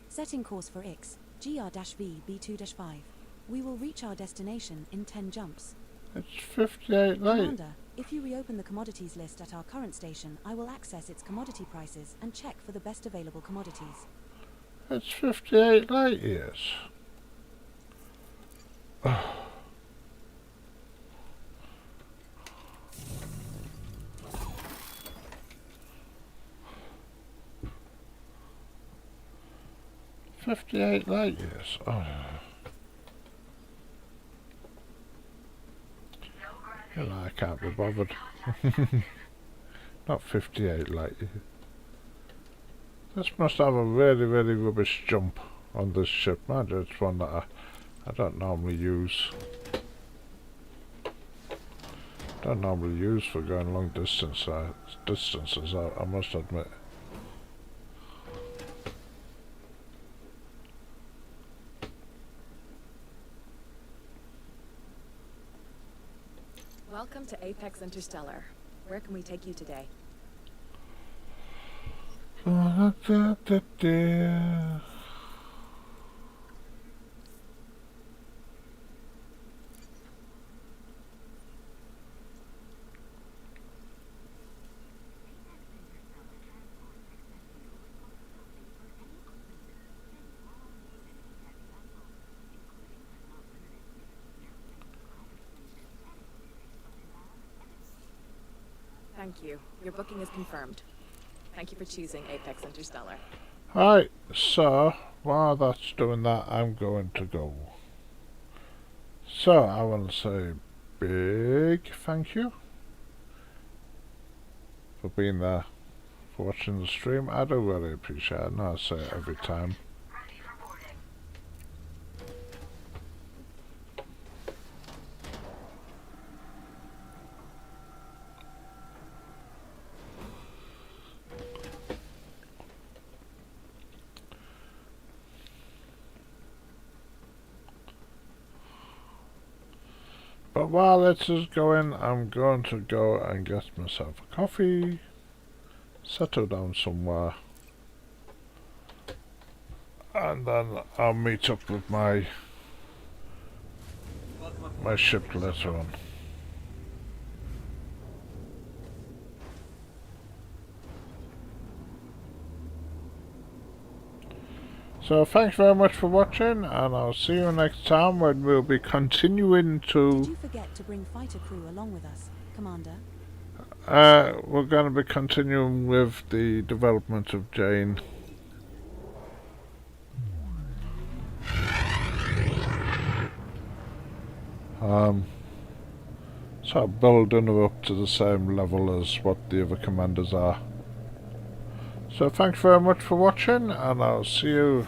Setting course for X, GR-V B2-5. We will reach our destination in 10 jumps. It's 58 late. Commander, if you reopen the commodities list at our current station, I will access its commodity prices and check for the best available commodities. It's 58 light years. Oh. $58 light years. Oh. You know, I can't be bothered. Not 58 light years. This must have a really, really rubbish jump on this ship. Mind you, it's one that I don't normally use. Don't normally use for going long distances, I must admit. Welcome to Apex Interstellar. Where can we take you today? Thank you. Your booking is confirmed. Thank you for choosing Apex Interstellar. Right, so while that's doing that, I'm going to go. So I want to say big thank you for being there, for watching the stream. I do really appreciate it. I know I say it every time. Ready for boarding. But while this is going, I'm going to go and get myself a coffee, settle down somewhere, and then I'll meet up with my ship later on. So thanks very much for watching, and I'll see you next time when we'll be continuing Did to... you forget to bring fighter crew along with us, Commander? we're going to be continuing with the development of Jane. Sort of building her up to the same level as what the other commanders are. So thanks very much for watching, and I'll see you